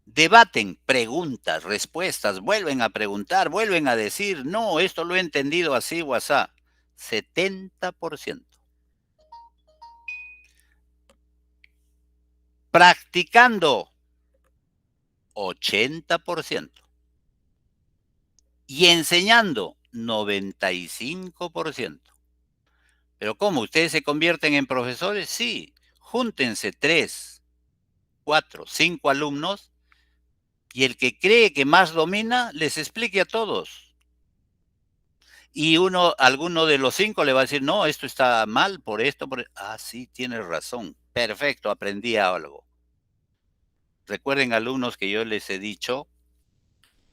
Debaten, preguntas, respuestas, vuelven a preguntar, vuelven a decir, no, esto lo he entendido así o asá, 70%. Practicando, 80%. Y enseñando, 95%. ¿Pero cómo? ¿Ustedes se convierten en profesores? Sí. Júntense 3, 4, 5 alumnos y el que cree que más domina, les explique a todos. Y alguno de los 5 le va a decir, no, esto está mal por esto. Ah, sí, tienes razón. Perfecto, aprendí algo. Recuerden, alumnos, que yo les he dicho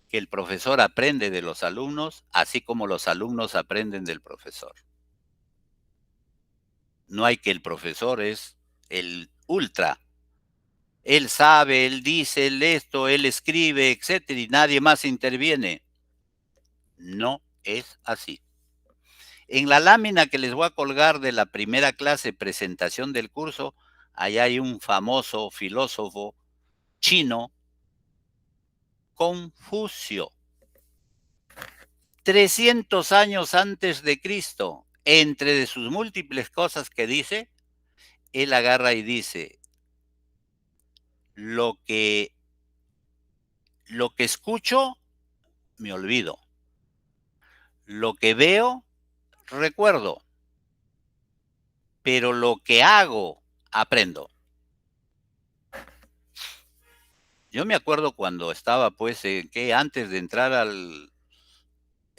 que el profesor aprende de los alumnos, así como los alumnos aprenden del profesor. No hay que el profesor es el ultra. Él sabe, él dice, él esto, él escribe, etcétera, y nadie más interviene. No es así. En la lámina que les voy a colgar de la primera clase, presentación del curso, allá hay un famoso filósofo chino, Confucio. 300 años antes de Cristo, entre de sus múltiples cosas que dice, él agarra y dice, lo que escucho, me olvido. Lo que veo, recuerdo. Pero lo que hago, aprendo. Yo me acuerdo cuando estaba, pues, que antes de entrar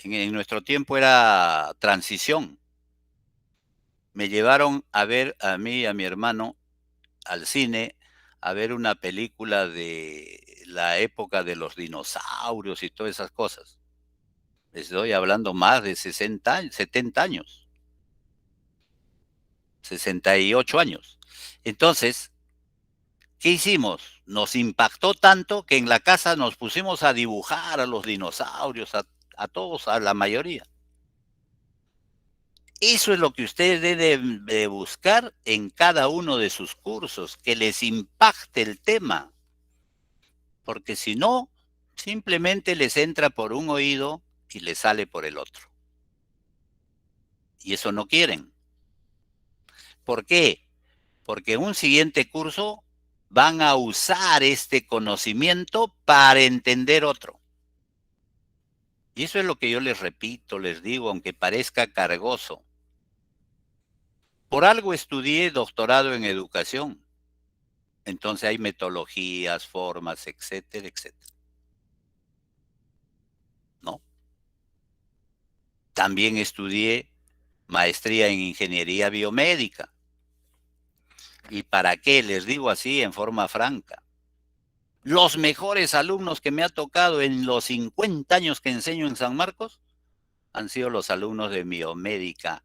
en nuestro tiempo era transición. Me llevaron a ver a mí y a mi hermano al cine a ver una película de la época de los dinosaurios y todas esas cosas. Les estoy hablando más de 60 años, 70 años. 68 años. Entonces, ¿qué hicimos? Nos impactó tanto que en la casa nos pusimos a dibujar a los dinosaurios, a todos, a la mayoría. Eso es lo que ustedes deben de buscar en cada uno de sus cursos, que les impacte el tema. Porque si no, simplemente les entra por un oído y les sale por el otro. Y eso no quieren. ¿Por qué? Porque en un siguiente curso van a usar este conocimiento para entender otro. Y eso es lo que yo les repito, les digo, aunque parezca cargoso. Por algo estudié doctorado en educación. Entonces hay metodologías, formas, etcétera, etcétera. ¿No? También estudié maestría en ingeniería biomédica. ¿Y para qué? Les digo así en forma franca. Los mejores alumnos que me ha tocado en los 50 años que enseño en San Marcos han sido los alumnos de biomédica,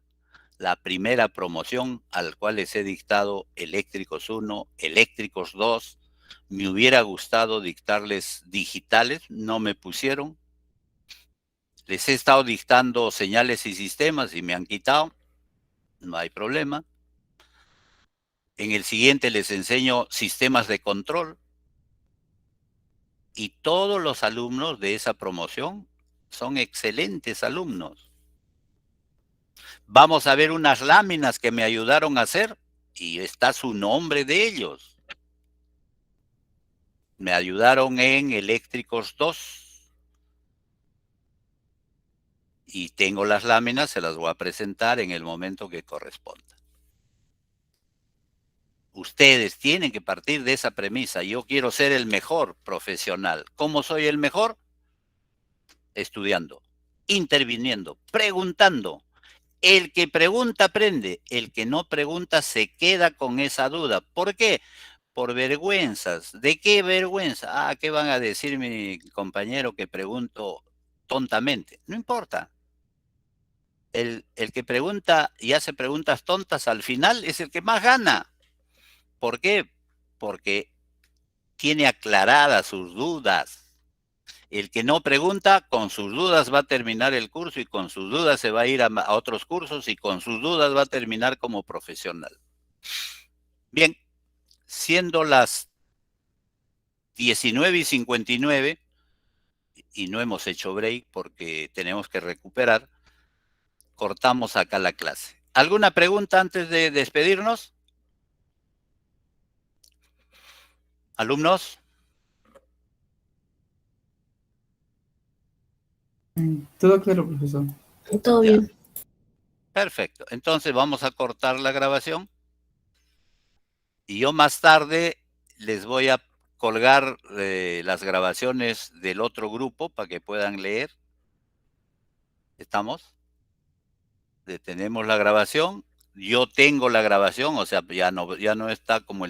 la primera promoción al cual les he dictado eléctricos 1, eléctricos 2. Me hubiera gustado dictarles digitales, no me pusieron. Les he estado dictando señales y sistemas y me han quitado, no hay problema. En el siguiente les enseño sistemas de control. Y todos los alumnos de esa promoción son excelentes alumnos. Vamos a ver unas láminas que me ayudaron a hacer y está su nombre de ellos. Me ayudaron en eléctricos 2. Y tengo las láminas, se las voy a presentar en el momento que corresponda. Ustedes tienen que partir de esa premisa. Yo quiero ser el mejor profesional. ¿Cómo soy el mejor? Estudiando, interviniendo, preguntando. El que pregunta aprende, el que no pregunta se queda con esa duda. ¿Por qué? Por vergüenzas. ¿De qué vergüenza? ¿Qué van a decir mi compañero que pregunto tontamente? No importa. El que pregunta y hace preguntas tontas al final es el que más gana. ¿Por qué? Porque tiene aclaradas sus dudas. El que no pregunta, con sus dudas va a terminar el curso y con sus dudas se va a ir a otros cursos y con sus dudas va a terminar como profesional. Bien, siendo las 19:59 y no hemos hecho break porque tenemos que recuperar, cortamos acá la clase. ¿Alguna pregunta antes de despedirnos? ¿Alumnos? Todo claro, profesor. Todo bien. Perfecto. Entonces vamos a cortar la grabación. Y yo más tarde les voy a colgar las grabaciones del otro grupo para que puedan leer. ¿Estamos? Detenemos la grabación. Yo tengo la grabación, o sea, ya no está como el